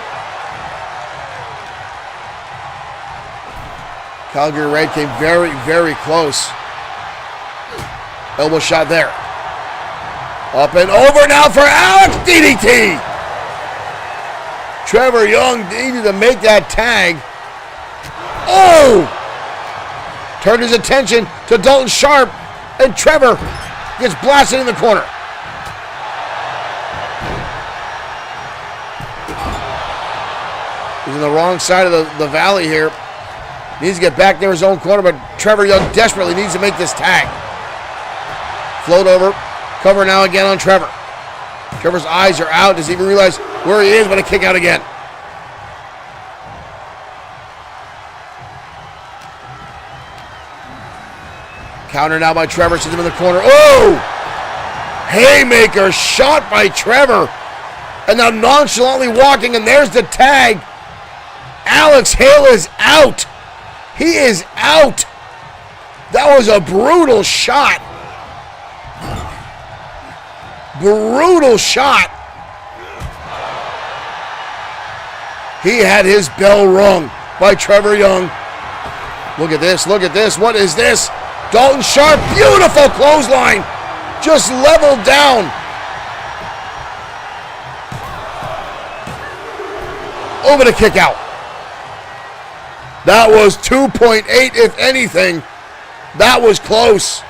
Calgary Red came very, very close. Elbow shot there. Up and over now for Alex. DDT. Trevor Young needed to make that tag. Oh! Turned his attention to Dalton Sharp, and Trevor gets blasted in the corner. He's on the wrong side of the valley here. Needs to get back near his own corner, but Trevor Young desperately needs to make this tag. Float over. Cover now again on Trevor. Trevor's eyes are out. Does he even realize where he is? But a kick out again. Counter now by Trevor. Sends him in the corner. Oh! Haymaker shot by Trevor. And now nonchalantly walking, and there's the tag. Alex Hale is out. He is out. That was a brutal shot. Brutal shot. He had his bell rung by Trevor Young. Look at this. Look at this. What is this? Dalton Sharp. Beautiful clothesline. Just leveled down. Over the kick out. That was 2.8, if anything. That was close.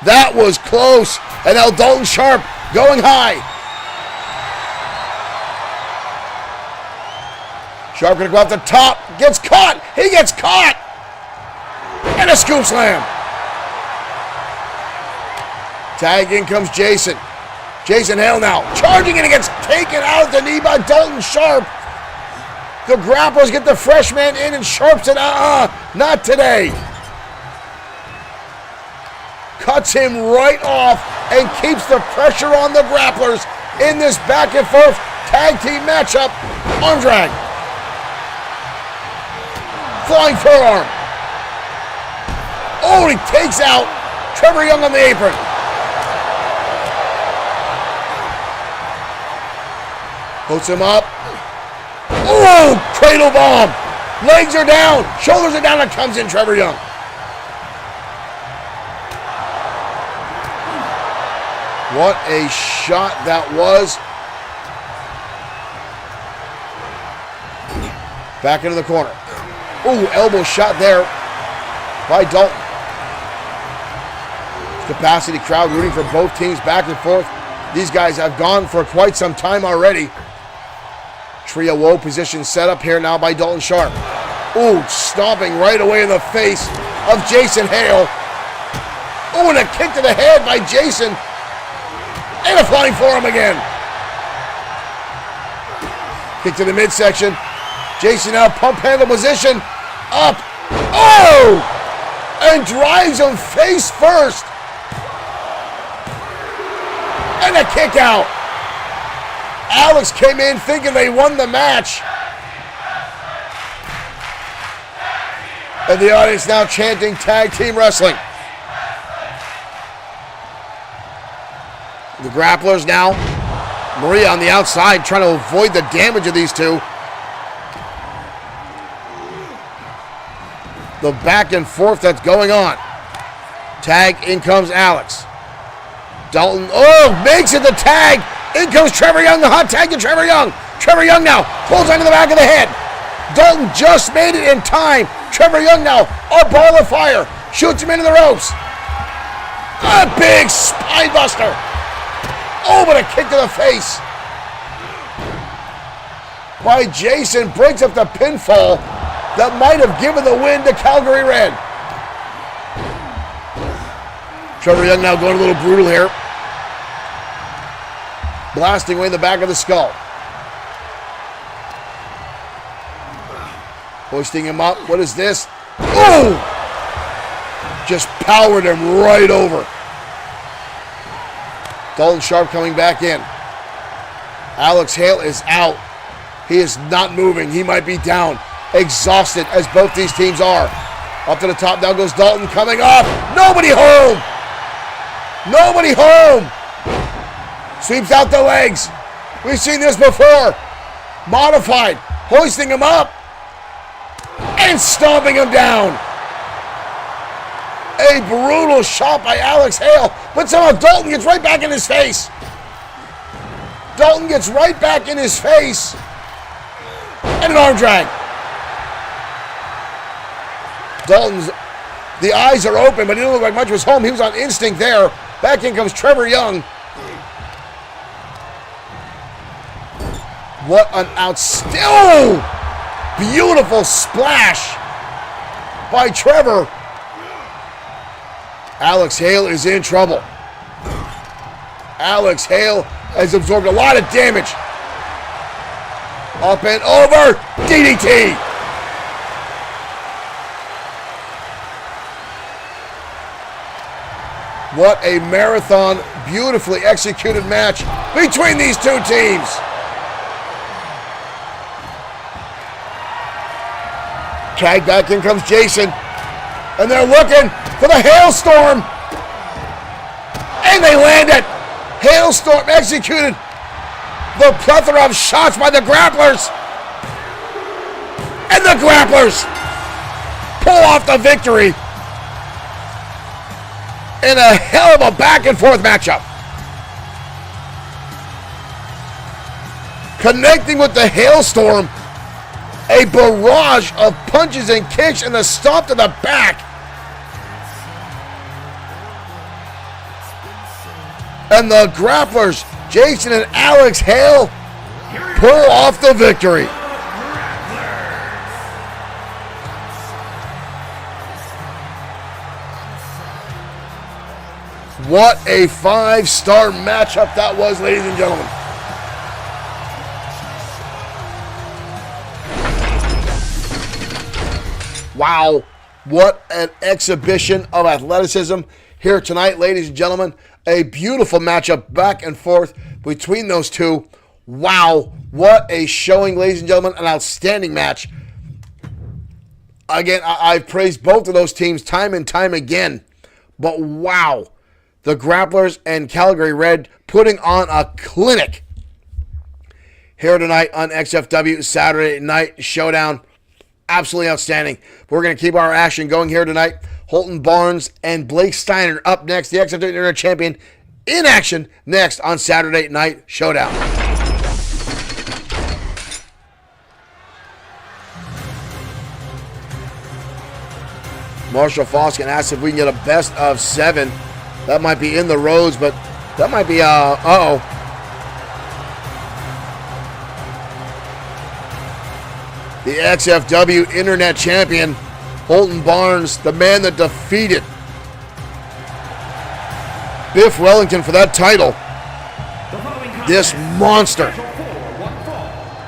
That was close. And now Dalton Sharp going high. Sharp gonna go off the top. Gets caught. He gets caught. And a scoop slam. Tag, in comes Jason. Jason Hale now charging, and he gets taken out the knee by Dalton Sharp. The grapplers get the freshman in, and Sharp said, not today. Cuts him right off and keeps the pressure on the grapplers in this back and forth tag team matchup. Arm drag. Flying forearm. Oh, he takes out Trevor Young on the apron. Puts him up. Oh, cradle bomb. Legs are down. Shoulders are down, and comes in Trevor Young. 1, What a shot that was. Back into the corner. Ooh, elbow shot there by Dalton. Capacity crowd rooting for both teams back and forth. These guys have gone for quite some time already. Trio woe position set up here now by Dalton Sharp. Ooh, stomping right away in the face of Jason Hale. Ooh, and a kick to the head by Jason. And a flying forearm again. Kick to the midsection. Jason now pump handle position. Up. Oh! And drives him face first. And a kick out. Alex came in thinking they won the match. And the audience now chanting tag team wrestling. The grapplers now. Maria on the outside trying to avoid the damage of these two. The back and forth that's going on. Tag, in comes Alex. Dalton, makes it the tag. In comes Trevor Young, the hot tag to Trevor Young. Trevor Young now pulls onto the back of the head. Dalton just made it in time. Trevor Young now, a ball of fire. Shoots him into the ropes. A big spine buster. Oh, but a kick to the face by Jason breaks up the pinfall that might have given the win to Calgary Red. Trevor Young now going a little brutal here. Blasting away the back of the skull. Hoisting him up. What is this? Oh! Just powered him right over. Dalton Sharp coming back in. Alex Hale is out. He is not moving. He might be down. Exhausted as both these teams are. Up to the top now goes Dalton coming off. Nobody home. Nobody home. Sweeps out the legs. We've seen this before. Modified. Hoisting him up. And stomping him down. A brutal shot by Alex Hale. But somehow Dalton gets right back in his face. Dalton gets right back in his face. And an arm drag. Dalton's, the eyes are open, but he didn't look like much was home. He was on instinct there. Back in comes Trevor Young. What an outstanding, beautiful splash by Trevor. Alex Hale is in trouble. Alex Hale has absorbed a lot of damage. Up and over, DDT. What a marathon, beautifully executed match between these two teams. Tag back in comes Jason. And they're looking for the hailstorm. And they land it. Hailstorm executed. The plethora of shots by the grapplers. And the grapplers pull off the victory in a hell of a back and forth matchup. Connecting with the hailstorm, a barrage of punches and kicks and a stomp to the back. And the grapplers, Jason and Alex Hale, pull off the victory. What a 5-star matchup that was, ladies and gentlemen. Wow, what an exhibition of athleticism here tonight, ladies and gentlemen. A beautiful matchup back and forth between those two. Wow, what a showing, ladies and gentlemen. An outstanding match. Again, I've praised both of those teams time and time again. But wow, the Grapplers and Calgary Red putting on a clinic here tonight on XFW Saturday Night Showdown. Absolutely outstanding. We're going to keep our action going here tonight. Holton Barnes and Blake Steiner up next. The XFW Internet Champion in action next on Saturday Night Showdown. Marshall Foskin asks if we can get a best of 7. That might be in the roads, but that might be, uh-oh. The XFW Internet Champion, Holton Barnes, the man that defeated Biff Wellington for that title. This monster.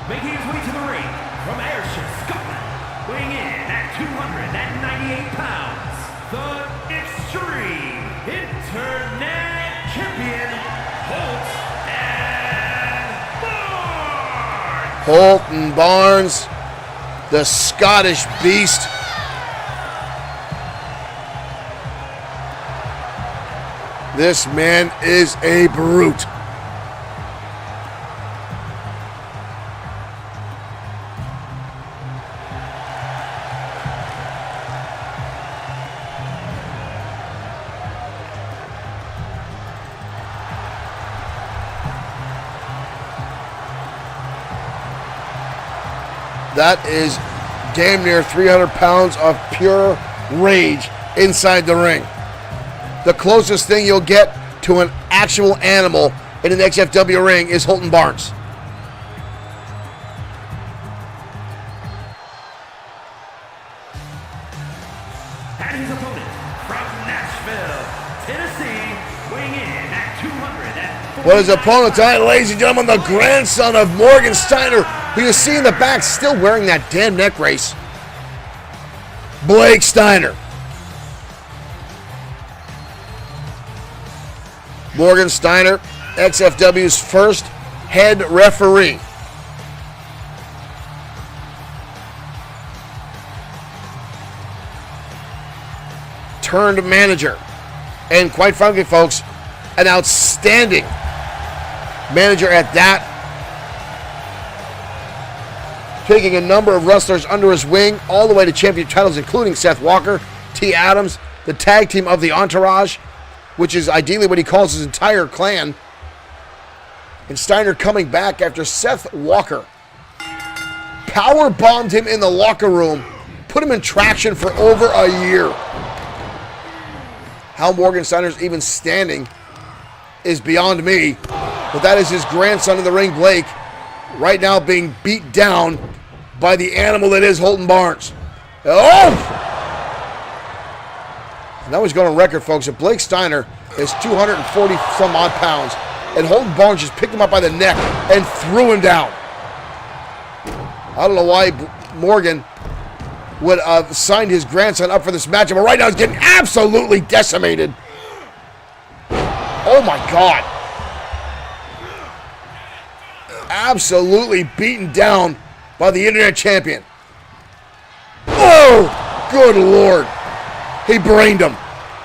Making his way to the ring from Ayrshire, Scotland, weighing in at 298 pounds, the Extreme Internet Champion, Holton Barnes. Holton Barnes, the Scottish Beast. This man is a brute. That is damn near 300 pounds of pure rage inside the ring. The closest thing you'll get to an actual animal in an XFW ring is Holton Barnes. And his opponent from Nashville, Tennessee, weighing in at 240. But his opponent tonight, ladies and gentlemen, the grandson of Morgan Steiner, who you see in the back still wearing that damn neck brace, Blake Steiner. Morgan Steiner, XFW's first head referee. Turned manager. And quite frankly, folks, an outstanding manager at that. Taking a number of wrestlers under his wing, all the way to championship titles, including Seth Walker, T. Adams, the tag team of the Entourage, which is ideally what he calls his entire clan. And Steiner coming back after Seth Walker power bombed him in the locker room, put him in traction for over a year. How Morgan Steiner's even standing is beyond me, but that is his grandson in the ring, Blake, right now being beat down by the animal that is Holton Barnes. Oh! And that was going on record, folks, that Blake Steiner is 240 some odd pounds, and Holton Barnes just picked him up by the neck and threw him down. I don't know why Morgan would have signed his grandson up for this matchup, but right now he's getting absolutely decimated. Oh my God. Absolutely beaten down by the Internet Champion. Oh, good Lord. He brained him.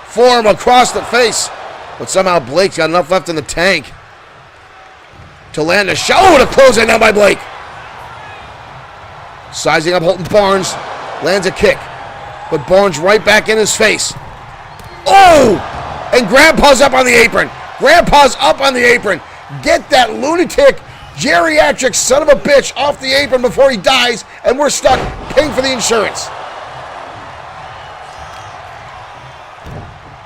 Forearm across the face. But somehow Blake's got enough left in the tank to land a shot. Oh, to close it down by Blake. Sizing up Holton Barnes. Lands a kick. But Barnes right back in his face. Oh! And Grandpa's up on the apron. Grandpa's up on the apron. Get that lunatic, geriatric son of a bitch off the apron before he dies, and we're stuck paying for the insurance.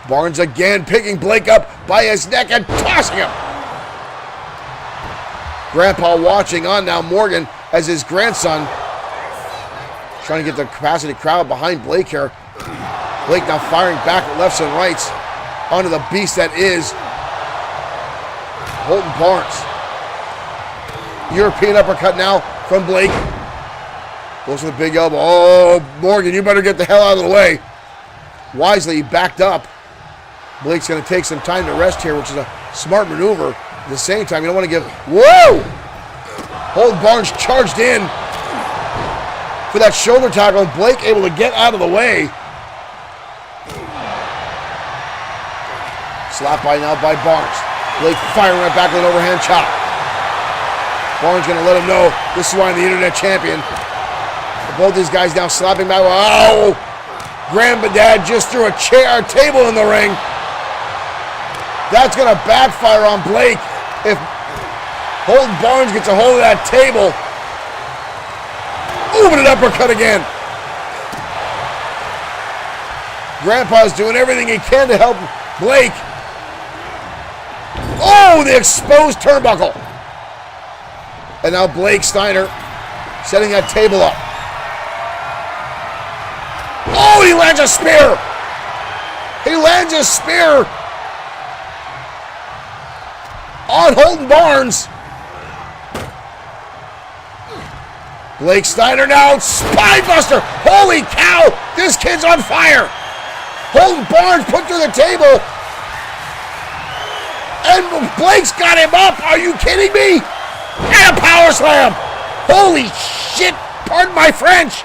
Barnes again picking Blake up by his neck and tossing him. Grandpa watching on now. Morgan as his grandson trying to get the capacity crowd behind Blake here. Blake now firing back at lefts and rights onto the beast that is Holton Barnes. European uppercut now from Blake. Goes for the big elbow. Oh, Morgan, you better get the hell out of the way. Wisely, he backed up. Blake's going to take some time to rest here, which is a smart maneuver. At the same time, you don't want to give... Whoa! Holton Barnes charged in for that shoulder tackle. Blake able to get out of the way. Slap by now by Barnes. Blake firing right back with an overhand chop. Barnes going to let him know this is why I'm the Internet Champion. Both these guys now slapping back. Oh! Granddad just threw a table in the ring. That's going to backfire on Blake if Holton Barnes gets a hold of that table. Ooh, but an uppercut again. Grandpa's doing everything he can to help Blake. Oh, the exposed turnbuckle. And now Blake Steiner setting that table up. Oh, he lands a spear. He lands a spear on Holton Barnes. Blake Steiner now, spinebuster. Holy cow, this kid's on fire. Holton Barnes put through the table. And Blake's got him up. Are you kidding me? And a power slam. Holy shit, pardon my French.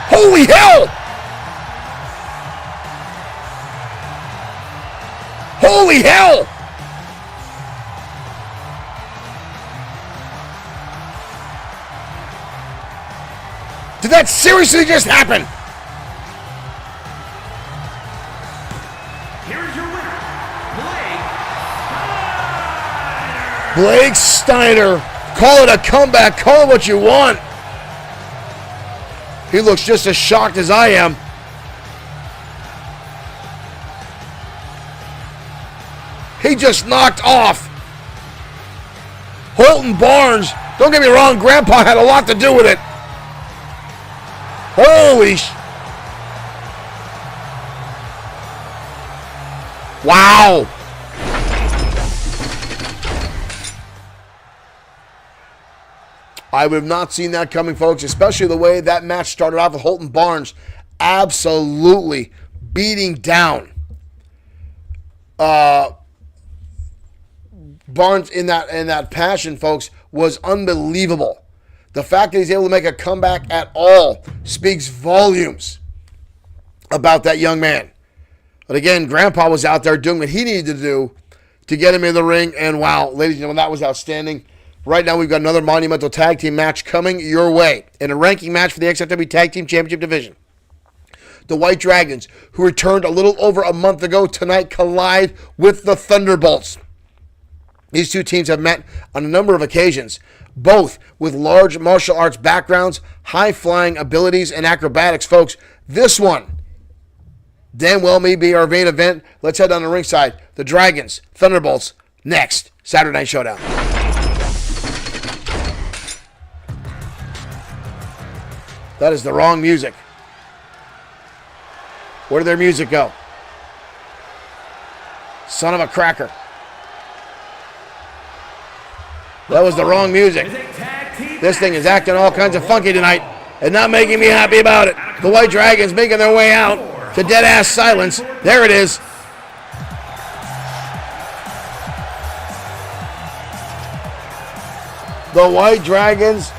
Holy hell. Holy hell. Did that seriously just happen? Here's your winner, Blake Steiner. Call it a comeback. Call it what you want. He looks just as shocked as I am. He just knocked off Holton Barnes. Don't get me wrong, Grandpa had a lot to do with it. Holy wow. I would have not seen that coming, folks, especially the way that match started off with Holton Barnes absolutely beating down Barnes in that passion, folks, was unbelievable. The fact that he's able to make a comeback at all speaks volumes about that young man. But again, Grandpa was out there doing what he needed to do to get him in the ring. And wow, ladies and gentlemen, that was outstanding. Right now, we've got another monumental tag team match coming your way in a ranking match for the XFW Tag Team Championship Division. The White Dragons, who returned a little over a month ago, tonight collide with the Thunderbolts. These two teams have met on a number of occasions, both with large martial arts backgrounds, high-flying abilities, and acrobatics, folks. This one damn well may be our main event. Let's head down to ringside. The Dragons, Thunderbolts, next Saturday Night Showdown. That is the wrong music. Where did their music go? Son of a cracker. That was the wrong music. This thing is acting all kinds of funky tonight and not making me happy about it. The White Dragons making their way out to dead-ass silence. There it is. The White Dragons,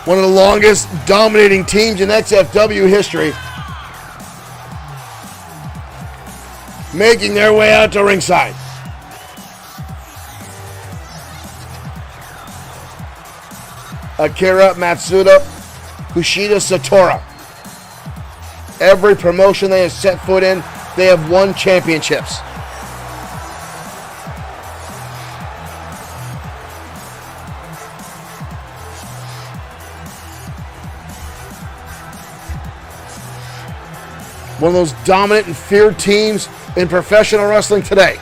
one of the longest dominating teams in XFW history, making their way out to ringside. Akira Matsuda, Kushida Satora. Every promotion they have set foot in, they have won championships. One of those dominant and feared teams in professional wrestling today.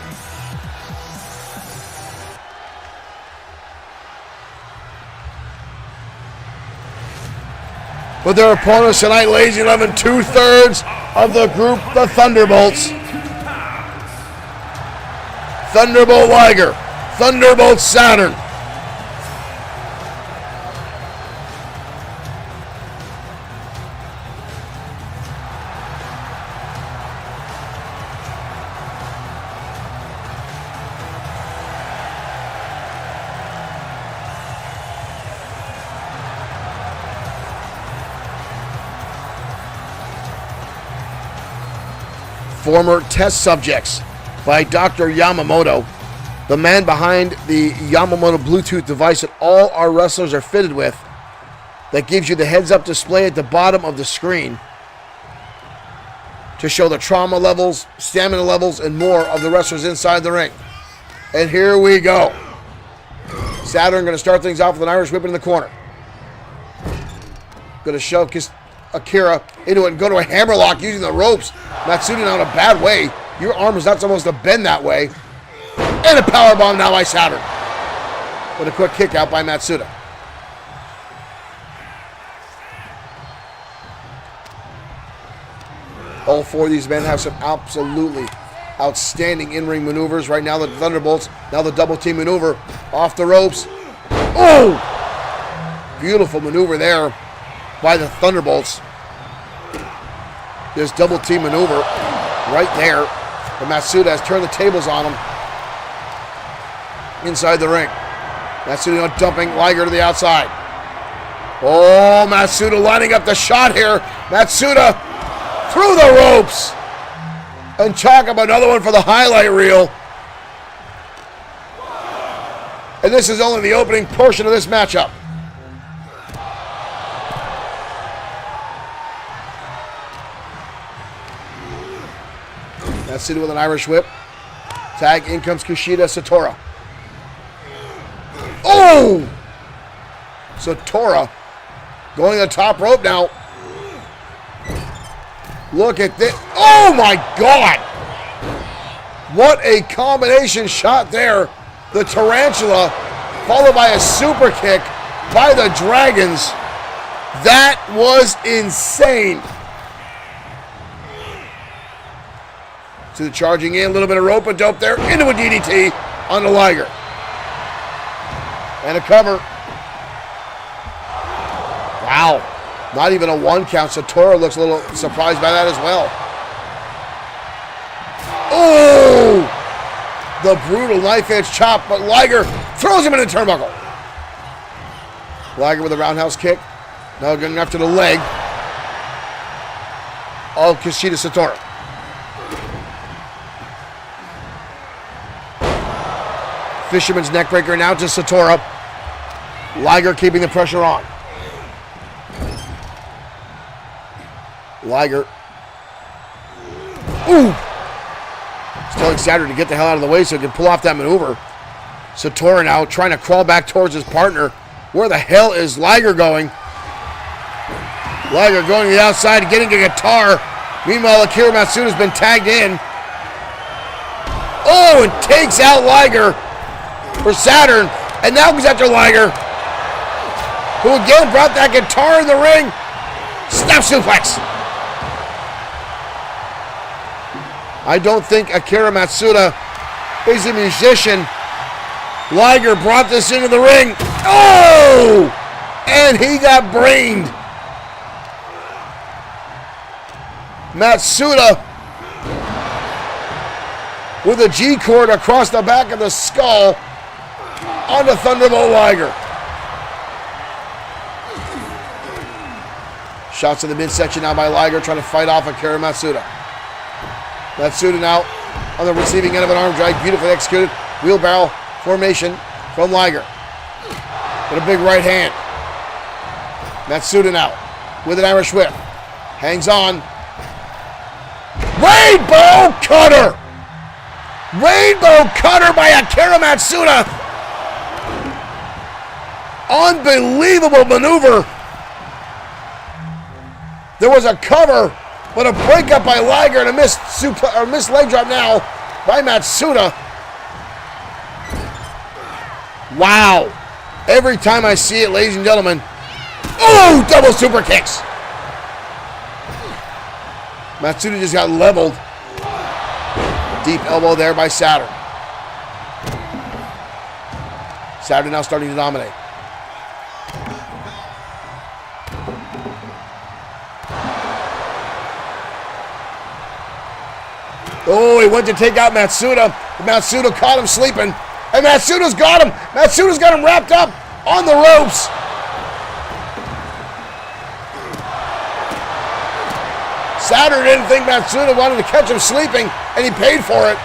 With their opponents tonight, ladies and gentlemen, 2/3 of the group, the Thunderbolts. Thunderbolt Liger, Thunderbolt Saturn. Former test subjects by Dr. Yamamoto, the man behind the Yamamoto Bluetooth device that all our wrestlers are fitted with, that gives you the heads-up display at the bottom of the screen. to show the trauma levels, stamina levels, and more of the wrestlers inside the ring. And here we go. Saturn going to start things off with an Irish whip in the corner. Going to shove Akira into it and go to a hammerlock using the ropes. Matsuda now in a bad way. Your arm is not supposed to bend that way. And a powerbomb now by Saturn. With a quick kick out by Matsuda. All four of these men have some absolutely outstanding in-ring maneuvers. Right now the Thunderbolts, now the double team maneuver off the ropes. Oh! Beautiful maneuver there by the Thunderbolts. This double team maneuver right there. But Matsuda has turned the tables on him inside the ring. Matsuda dumping Liger to the outside. Oh, Matsuda lining up the shot here. Matsuda through the ropes. And chalk up another one for the highlight reel. And this is only the opening portion of this matchup. Matsuda with an Irish whip. Tag, in comes Kushida Satora. Oh! Satora going to the top rope now. Look at this. Oh my God! What a combination shot there. The tarantula followed by a super kick by the Dragons. That was insane. To the charging in, a little bit of rope-a-dope there, into a DDT on the Liger. And a cover. Wow. Not even a one count. Satora looks a little surprised by that as well. Oh! The brutal knife edge chop, but Liger throws him in the turnbuckle. Liger with a roundhouse kick. Now going after the leg of Kushida Satora. Fisherman's neckbreaker now to Satora. Liger keeping the pressure on. Liger. Ooh! He's telling Saturn to get the hell out of the way so he can pull off that maneuver. Satora now trying to crawl back towards his partner. Where the hell is Liger going? Liger going to the outside, getting a guitar. Meanwhile, Akira Matsuda's been tagged in. Oh, and takes out Liger for Saturn. And now goes after Liger, who again brought that guitar in the ring. Snap suplex. I don't think Akira Matsuda is a musician. Liger brought this into the ring. Oh! And he got brained. Matsuda with a G-cord across the back of the skull onto Thunderbolt Liger. Shots in the midsection now by Liger, trying to fight off Akira Matsuda. Matsuda now on the receiving end of an arm drag, beautifully executed wheelbarrow formation from Liger. With a big right hand. Matsuda now with an Irish whip. Hangs on. Rainbow Cutter! Rainbow Cutter by Akira Matsuda. Unbelievable maneuver. There was a cover, but a breakup by Liger and a missed leg drop now by Matsuda. Wow. Every time I see it, ladies and gentlemen. Oh, double super kicks. Matsuda just got leveled. Deep elbow there by Saturn. Saturn now starting to dominate. Oh, he went to take out Matsuda. Matsuda caught him sleeping. And Matsuda's got him. Matsuda's got him wrapped up on the ropes. Saturn didn't think Matsuda wanted to catch him sleeping, and he paid for it.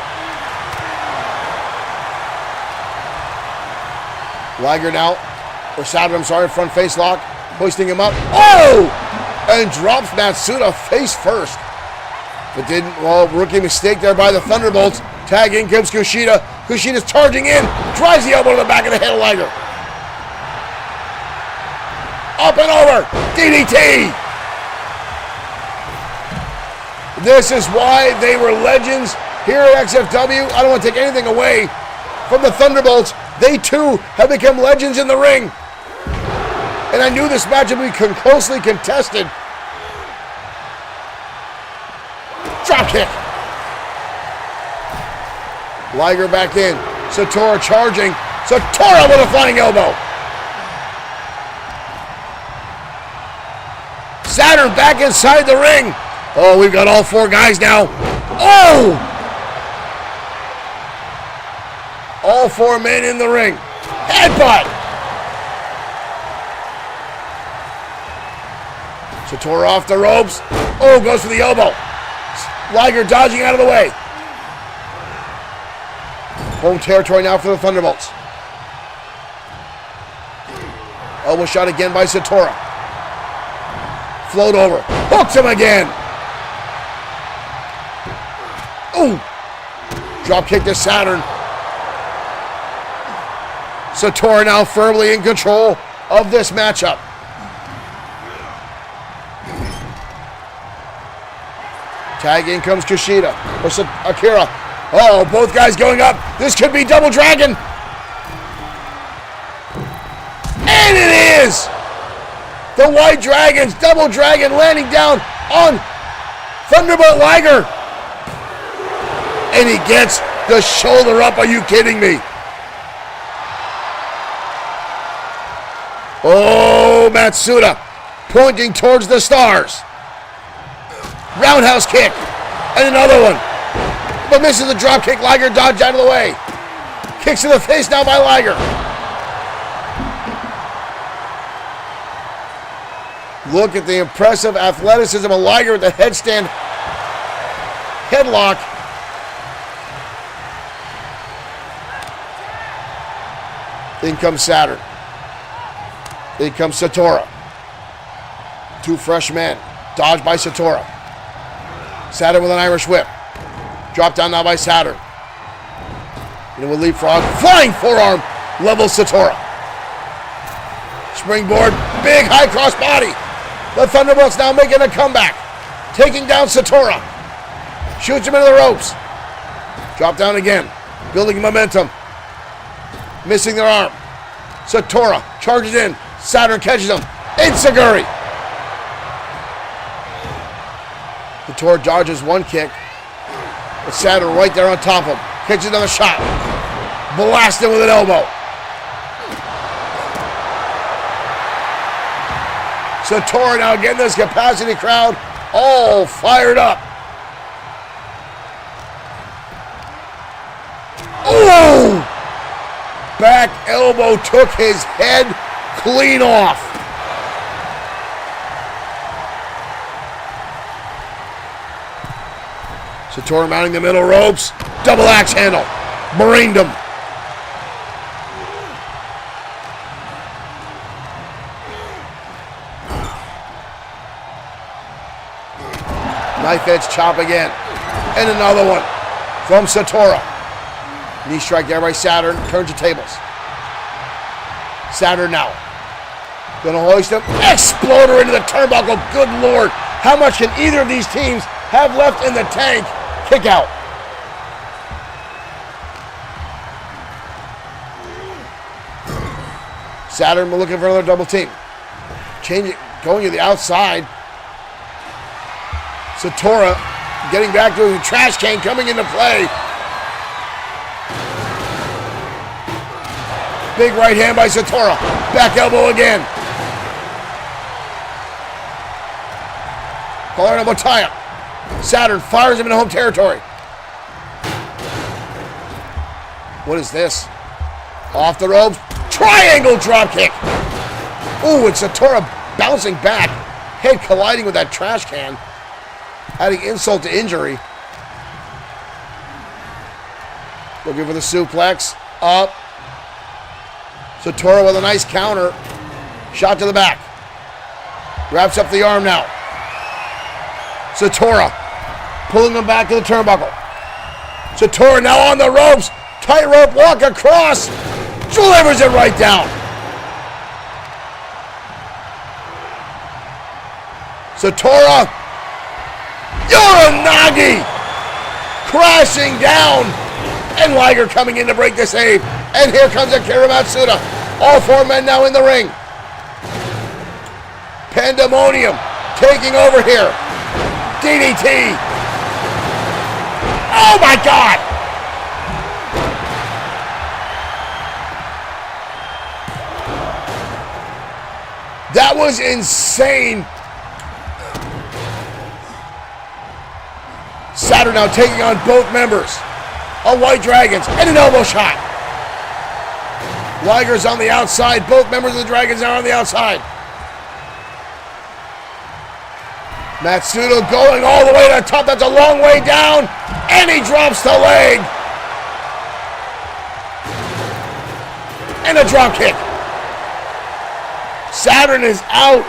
Liger now, or Saturn, I'm sorry, front face lock, hoisting him up. Oh! And drops Matsuda face first. But didn't, well, rookie mistake there by the Thunderbolts. Tag in comes Kushida. Kushida's charging in. Drives the elbow to the back of the head of Liger. Up and over. DDT. This is why they were legends here at XFW. I don't want to take anything away from the Thunderbolts. They too have become legends in the ring. And I knew this match would be closely contested. Drop kick. Liger back in. Satora charging. Satora with a flying elbow. Saturn back inside the ring. Oh, we've got all four guys now. Oh! All four men in the ring. Headbutt. Satora off the ropes. Oh, goes for the elbow. Liger dodging out of the way. Home territory now for the Thunderbolts. Elbow shot again by Satora. Float over. Hooks him again. Ooh. Drop kick to Saturn. Satora now firmly in control of this matchup. Tag in comes Kushida. Akira. Oh, both guys going up. This could be Double Dragon. And it is! The White Dragons, Double Dragon landing down on Thunderbolt Liger. And he gets the shoulder up. Are you kidding me? Oh, Matsuda pointing towards the stars. Roundhouse kick. And another one. But misses the drop kick. Liger dodged out of the way. Kicks to the face now by Liger. Look at the impressive athleticism of Liger with the headstand headlock. In comes Saturn. In comes Satora. Two fresh men. Dodged by Satora. Saturn with an Irish whip. Drop down now by Saturn. And it will leapfrog. Flying forearm. Levels Satora. Springboard. Big high cross body. The Thunderbolts now making a comeback. Taking down Satora. Shoots him into the ropes. Drop down again. Building momentum. Missing their arm. Satora charges in. Saturn catches him. Enziguri. Satora dodges one kick. But Saturn right there on top of him. Kicks another shot. Blast him with an elbow. Satora now getting this capacity crowd all fired up. Oh! Back elbow took his head clean off. Satora mounting the middle ropes. Double axe handle. Marined him. Knife edge chop again. And another one from Satora. Knee strike there by Saturn. Turns the tables. Saturn now. Gonna hoist him. Exploder into the turnbuckle. Good Lord. How much can either of these teams have left in the tank? Kick out. Saturn looking for another double team. Change it. Going to the outside. Satora getting back to the trash can coming into play. Big right hand by Satora. Back elbow again. Collar elbow tie up. Saturn fires him into home territory. What is this? Off the ropes. Triangle drop kick. Ooh, it's Satora bouncing back. Head colliding with that trash can. Adding insult to injury. Looking for the suplex. Up. Satora with a nice counter. Shot to the back. Wraps up the arm now. Satora pulling him back to the turnbuckle. Satora now on the ropes. Tightrope walk across. Delivers it right down. Satora. Uranagi. Crashing down. And Liger coming in to break the save. And here comes Akira Matsuda. All four men now in the ring. Pandemonium taking over here. DDT. Oh my God! That was insane. Saturn now taking on both members of White Dragons and an elbow shot. Liger's on the outside. Both members of the Dragons are on the outside. Matsuda going all the way to the top. That's a long way down. And he drops the leg. And a drop kick. Saturn is out.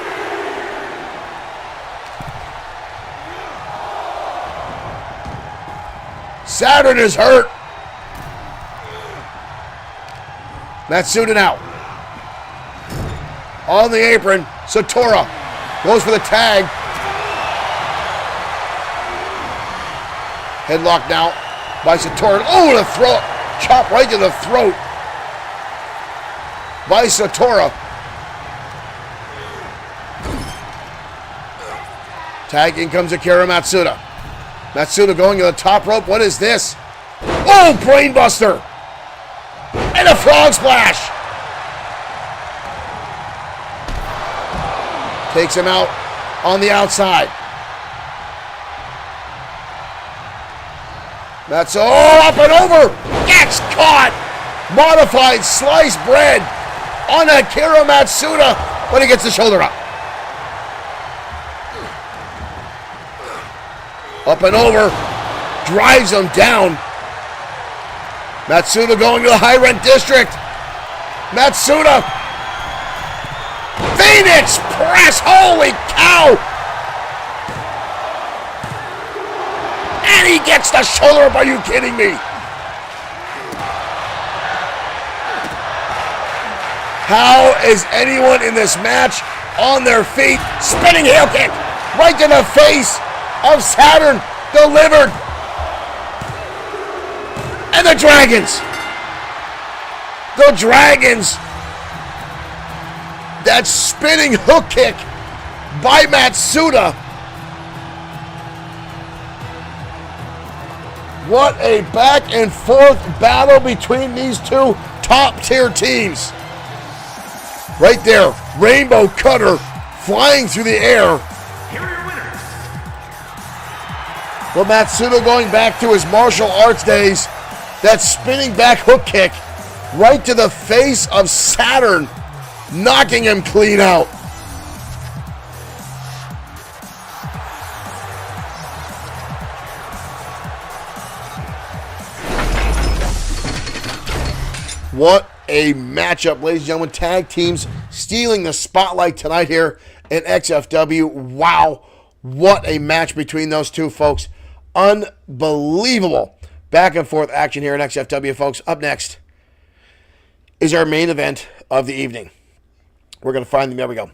Saturn is hurt. Matsuda now. On the apron, Satora goes for the tag. Headlock now by Satora. Oh, the throat. Chop right to the throat by Satora. Tagging comes Akira Matsuda. Matsuda going to the top rope. What is this? Oh, brainbuster. And a frog splash. Takes him out on the outside. That's all up and over. Gets caught. Modified sliced bread on Akira Matsuda, but he gets the shoulder up. Up and over. Drives him down. Matsuda going to the high rent district. Matsuda. Phoenix press. Holy cow. And he gets the shoulder up. Are you kidding me? How is anyone in this match on their feet? Spinning heel kick right to the face of Saturn. Delivered. And the Dragons. The Dragons. That spinning hook kick by Matsuda. What a back and forth battle between these two top tier teams. Right there, Rainbow Cutter flying through the air. Here are your winners. Well, Matsuda going back to his martial arts days. That spinning back hook kick right to the face of Saturn, knocking him clean out. What a matchup, ladies and gentlemen. Tag teams stealing the spotlight tonight here in XFW. Wow, what a match between those two, folks. Unbelievable back and forth action here in XFW, folks. Up next is our main event of the evening. We're going to find them. There we go.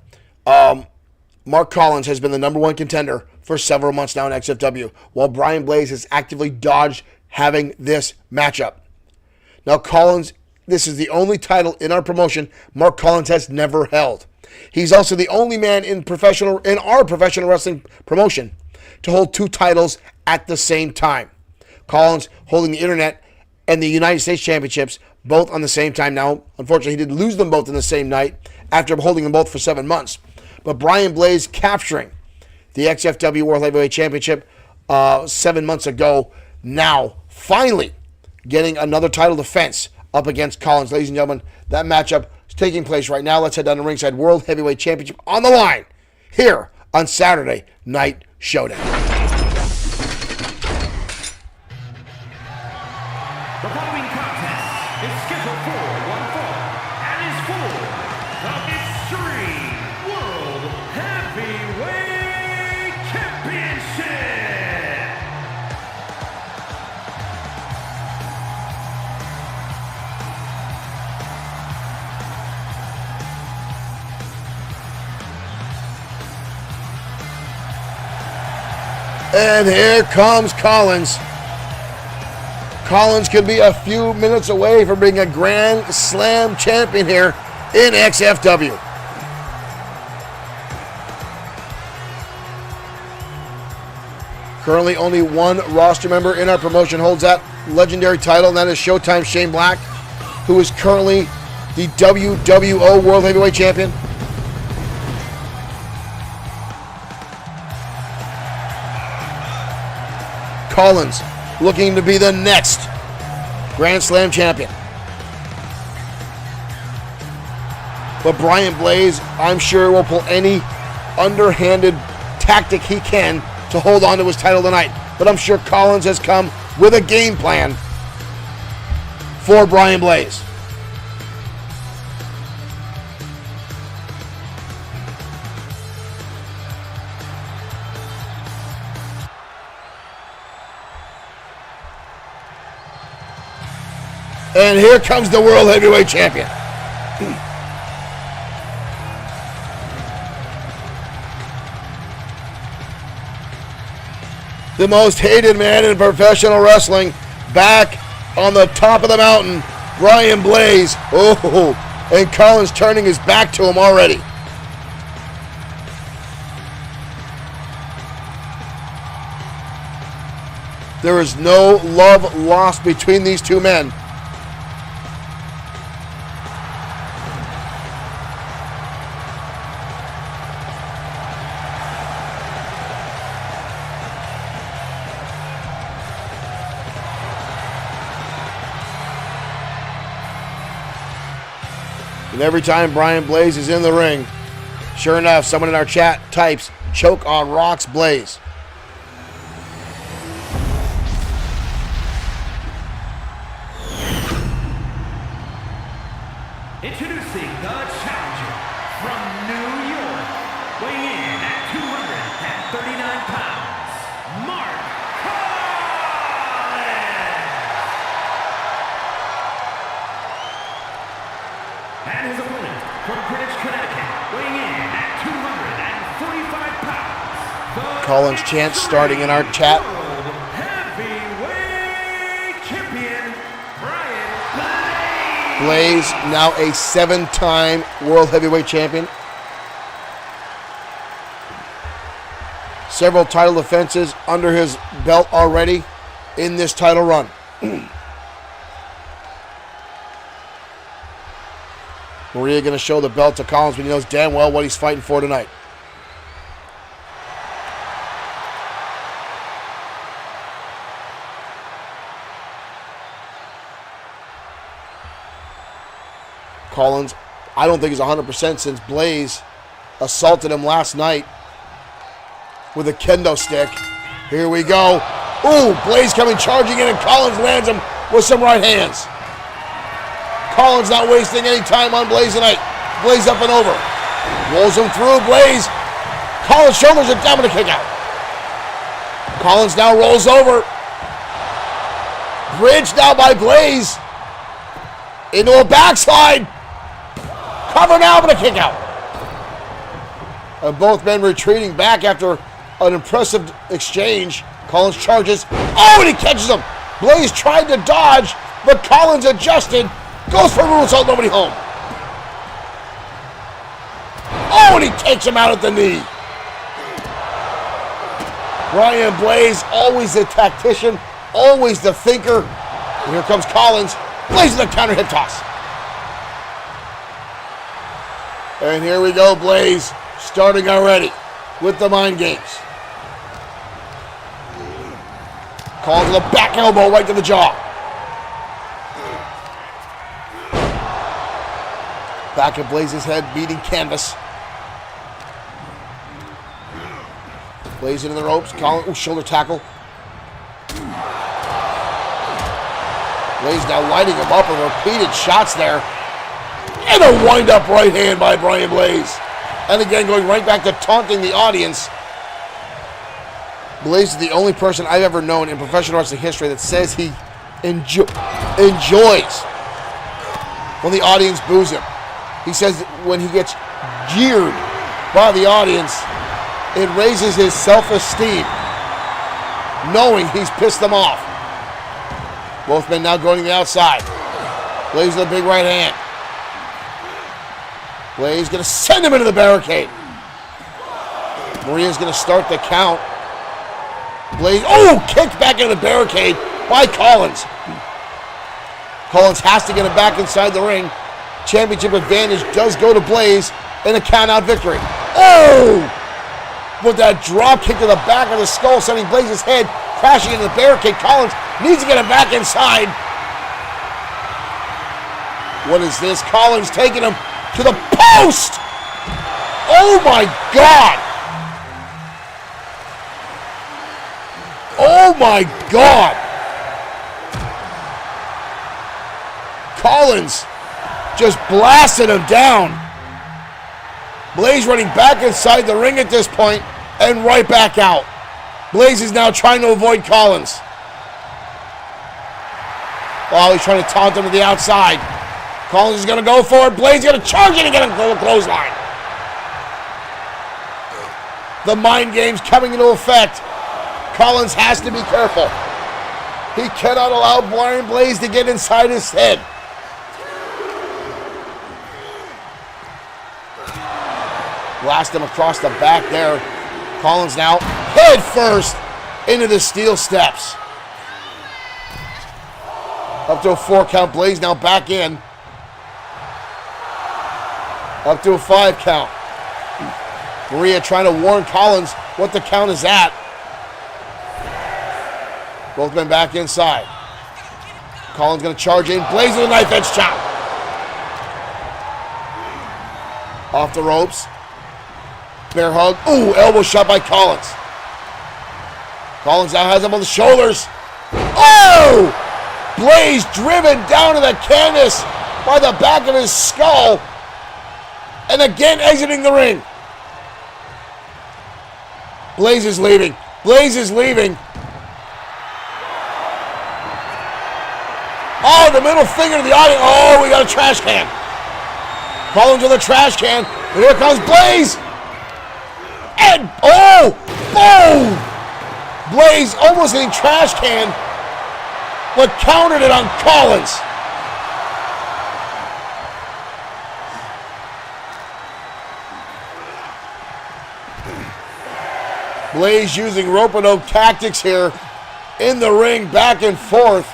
Mark Collins has been the number one contender for several months now in XFW, while Brian Blaze has actively dodged having this matchup. Now, Collins, this is the only title in our promotion Mark Collins has never held. He's also the only man in our professional wrestling promotion to hold two titles at the same time. Collins holding the Internet and the United States Championships both on the same time. Now, unfortunately, he did lose them both in the same night after holding them both for 7 months. But Brian Blaze capturing the XFW World Heavyweight Championship 7 months ago, now finally getting another title defense up against Collins. Ladies and gentlemen, that matchup is taking place right now. Let's head down to ringside. World Heavyweight Championship on the line here on Saturday Night Showdown. The following contest is scheduled for one fall and is for the Extreme World Heavyweight Championship. And here comes Collins. Collins could be a few minutes away from being a Grand Slam champion here in XFW. Currently only one roster member in our promotion holds that legendary title, and that is Showtime Shane Black, who is currently the WWO World Heavyweight Champion. Collins looking to be the next Grand Slam champion. But Brian Blaze, I'm sure, will pull any underhanded tactic he can to hold on to his title tonight. But I'm sure Collins has come with a game plan for Brian Blaze. And here comes the World Heavyweight Champion. The most hated man in professional wrestling, back on the top of the mountain, Brian Blaze. Oh, and Collins turning his back to him already. There is no love lost between these two men. And every time Brian Blaze is in the ring, sure enough, someone in our chat types, "Choke on rocks, Blaze." Introducing the challenger from New York, weighing in at 239 pounds, Mark Collins. And his opponent from Greenwich, Connecticut, weighing in at 245 pounds. Collins chants starting in our chat. World Heavyweight Champion, Brian Blaze. Blaze, now a 7-time World Heavyweight Champion. Several title defenses under his belt already in this title run. Maria going to show the belt to Collins, but he knows damn well what he's fighting for tonight. Collins, I don't think he's 100% since Blaze assaulted him last night with a kendo stick. Here we go. Ooh, Blaze coming charging in, and Collins lands him with some right hands. Collins not wasting any time on Blaze tonight. Blaze up and over. Rolls him through. Blaze. Collins shoulders it down with a kick out. Collins now rolls over. Bridge now by Blaze. Into a backslide. Cover now with a kick out. And both men retreating back after an impressive exchange. Collins charges. Oh, and he catches him. Blaze tried to dodge, but Collins adjusted. Goes for a moonsault, nobody home. Oh, and he takes him out at the knee. Brian Blaze, always the tactician, always the thinker. And here comes Collins. Blaze with a counter hip toss. And here we go, Blaze, starting already with the mind games. Calls with a back elbow right to the jaw. Back at Blaze's head, beating canvas. Blaze into the ropes. Collins, shoulder tackle. Blaze now lighting him up with repeated shots there. And a wind-up right hand by Brian Blaze. And again, going right back to taunting the audience. Blaze is the only person I've ever known in professional wrestling history that says he enjoys when the audience boos him. He says that when he gets jeered by the audience, it raises his self-esteem. knowing he's pissed them off. Both men now going to the outside. Blaze with a big right hand. Blaze going to send him into the barricade. Maria's going to start the count. Blaze, kicked back into the barricade by Collins. Collins has to get it back inside the ring. Championship advantage does go to Blaze in a count-out victory. With that drop kick to the back of the skull, sending Blaze's head crashing into the barricade. Collins needs to get it back inside. What is this? Collins taking him to the post! Oh my God! Oh my God! Collins just blasted him down. Blaze running back inside the ring at this point and right back out. Blaze is now trying to avoid Collins. He's trying to taunt him to the outside. Collins is going to go for it. Blaze is going to charge it and get him to the clothesline. The mind game's coming into effect. Collins has to be careful. He cannot allow Brian Blaze to get inside his head. Blast him across the back there. Collins now head first into the steel steps. Up to a 4 count. Blaze now back in. Up to a 5 count. Maria trying to warn Collins what the count is at. Both men back inside. Collins going to charge in. Blaze with a knife edge chop. Off the ropes. Bear hug. Elbow shot by Collins. Collins now has him on the shoulders. Blaze driven down to the canvas by the back of his skull. And again exiting the ring. Blaze is leaving. Blaze is leaving. The middle finger to the audience. We got a trash can. Collins with a trash can. And here comes Blaze. And, boom! Blaze almost hitting trash can, but countered it on Collins. Blaze using rope-a-dope tactics here in the ring, back and forth.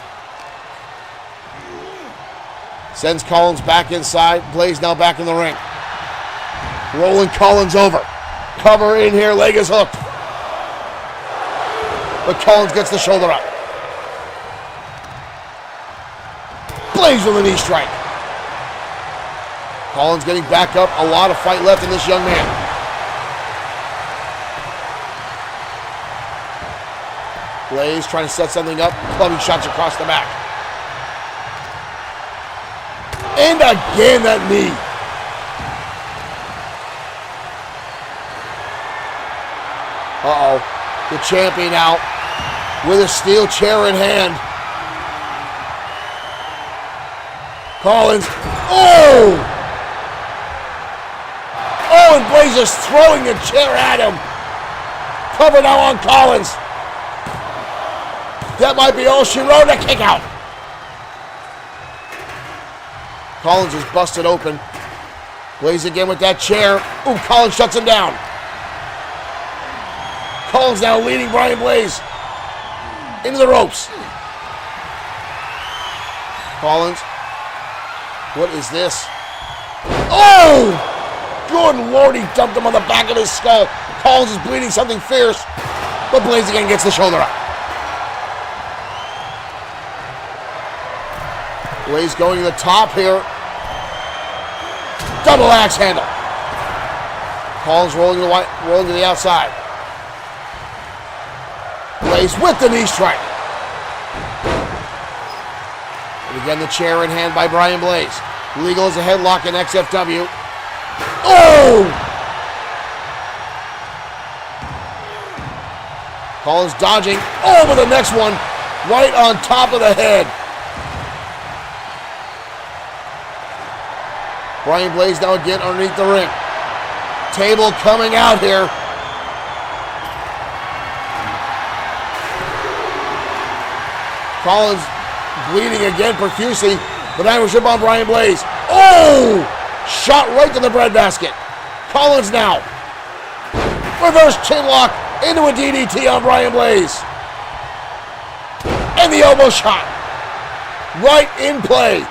Sends Collins back inside. Blaze now back in the ring. Rolling Collins over. Cover in here, leg is hooked. But Collins gets the shoulder up. Blaze with a knee strike. Collins getting back up. A lot of fight left in this young man. Blaze trying to set something up. Clubbing shots across the back. And again that knee. The champion out with a steel chair in hand. Collins. And Blaze is throwing the chair at him. Cover now on Collins. That might be all she wrote. A kick out. Collins is busted open. Blaze again with that chair. Collins shuts him down. Collins now leading Brian Blaze into the ropes. Collins. What is this? Good Lord, he dumped him on the back of his skull. Collins is bleeding something fierce, but Blaze again gets the shoulder up. Blaze going to the top here. Double axe handle. Collins rolling to the outside. Blaze with the knee strike. And again, the chair in hand by Brian Blaze. Legal as a headlock in XFW. Collins dodging. But the next one right on top of the head. Brian Blaze now again underneath the ring. Table coming out here. Collins bleeding again profusely, but Irish whip on Brian Blaze. Oh! Shot right to the breadbasket. Collins now. Reverse chin lock into a DDT on Brian Blaze. And the elbow shot. Right in play.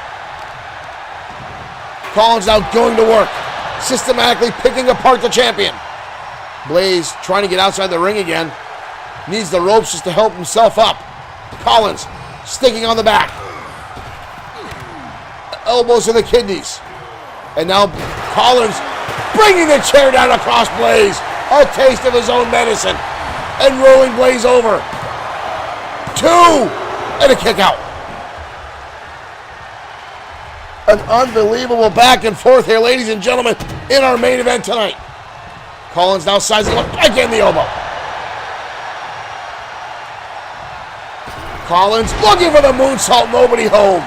Collins now going to work, systematically picking apart the champion. Blaze trying to get outside the ring again. Needs the ropes just to help himself up. Collins sticking on the back. Elbows to the kidneys. And now Collins bringing the chair down across Blaze. A taste of his own medicine. And rolling Blaze over. 2. And a kick out. An unbelievable back and forth here, ladies and gentlemen, in our main event tonight. Collins now sizing up again the elbow. Collins looking for the moonsault, nobody home.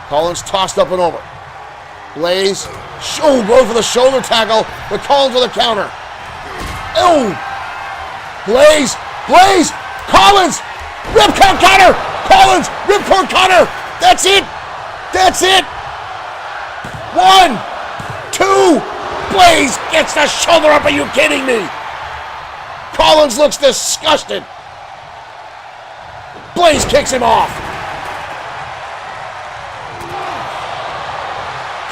Collins tossed up and over. Blaze, go for the shoulder tackle, but Collins with a counter. Oh! Blaze, Collins, ripcord cutter, Collins, ripcord cutter. That's it. 1, 2, Blaze gets the shoulder up. Are you kidding me? Collins looks disgusted. Blaze kicks him off.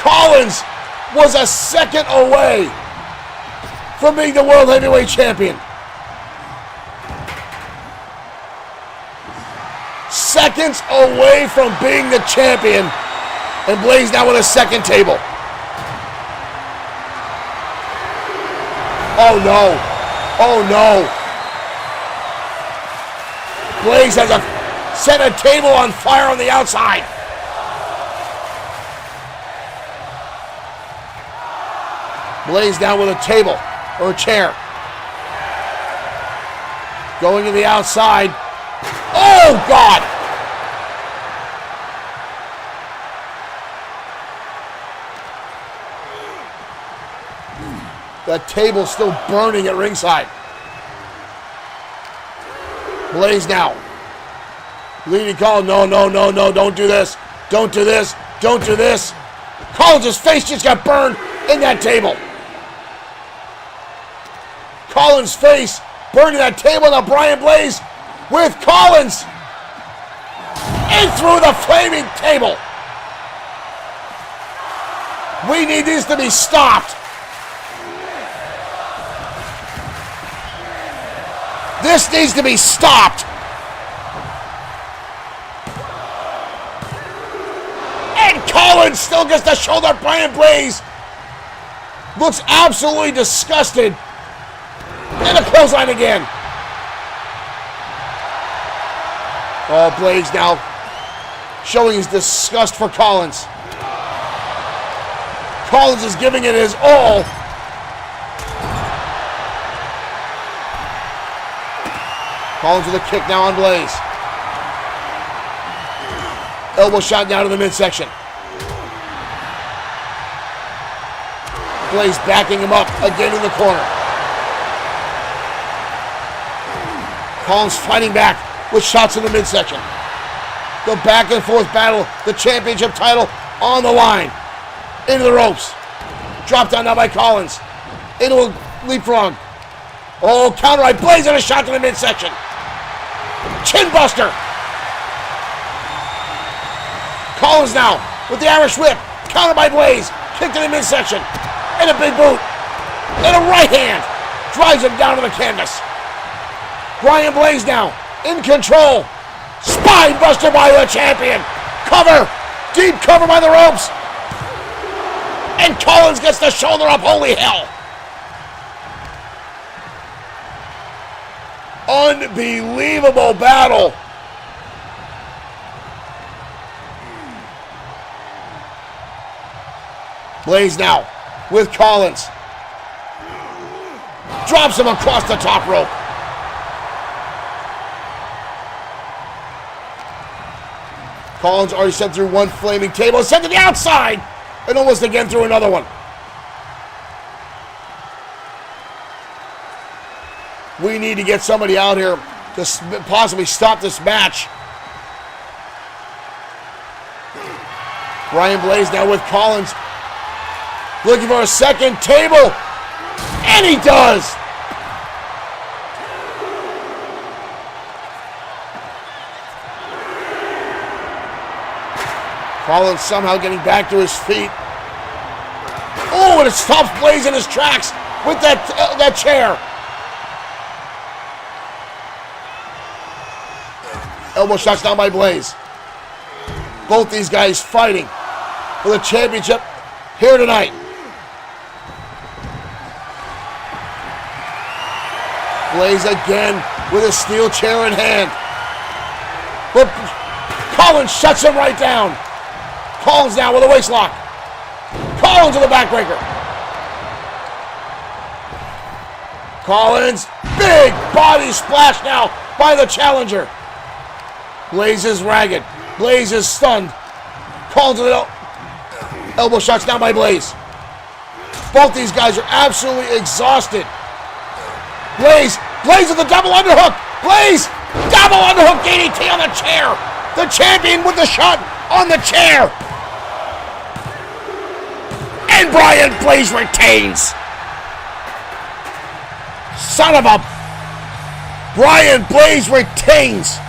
Collins was a second away from being the World Heavyweight Champion. Seconds away from being the champion, and Blaze now with a second table. Oh no. Blaze has set a table on fire on the outside. Blaze down with a table or a chair. Going to the outside. Oh, God! The table's still burning at ringside. Blaze now. Leading call. No, don't do this. Don't do this. Collins' face just got burned in that table. Collins' face burned in that table. Now Brian Blaze with Collins in through the flaming table. We need this to be stopped. This needs to be stopped. And Collins still gets the shoulder. Brian Blaze looks absolutely disgusted. And a clothesline again. Oh, Blaze now showing his disgust for Collins. Collins is giving it his all. Collins with a kick now on Blaze. Elbow shot down to the midsection. Blaze backing him up again in the corner. Collins fighting back with shots in the midsection. The back and forth battle, the championship title on the line. Into the ropes. Dropped down now by Collins. Into a leapfrog. Oh, counter right. Blaze and a shot to the midsection. Chin buster. Collins now with the Irish whip. Counter by Blaze. Kick to the midsection. And a big boot. And a right hand. Drives him down to the canvas. Brian Blaze now in control. Spine buster by the champion. Cover. Deep cover by the ropes. And Collins gets the shoulder up. Holy hell. Unbelievable battle. Blaze now with Collins. Drops him across the top rope. Collins already sent through one flaming table. Sent to the outside. And almost again through another one. We need to get somebody out here to possibly stop this match. Brian Blaze now with Collins. Looking for a second table. And he does. Collins somehow getting back to his feet. Oh, and it stops Blaze in his tracks with that chair. Elbow shots down by Blaze. Both these guys fighting for the championship here tonight. Blaze again with a steel chair in hand. But Collins shuts him right down. Collins now with a waist lock. Collins with a backbreaker. Collins, big body splash now by the challenger. Blaze is ragged. Blaze is stunned. Collins with elbow shots down by Blaze. Both these guys are absolutely exhausted. Blaze with the double underhook. Blaze, double underhook DDT on the chair. The champion with the shot on the chair. And Brian Blaze retains. Son of a... Brian Blaze retains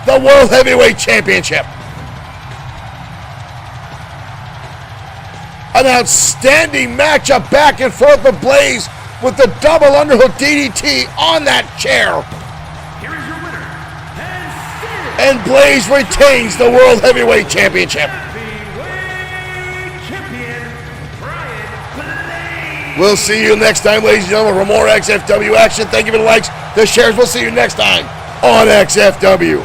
the World Heavyweight Championship. An outstanding matchup back and forth with Blaze with the double underhook DDT on that chair. Here is your winner, and Blaze retains the World Heavyweight Championship. Heavyweight Champion, Brian Blaze. We'll see you next time, ladies and gentlemen, for more XFW action. Thank you for the likes, the shares. We'll see you next time on XFW.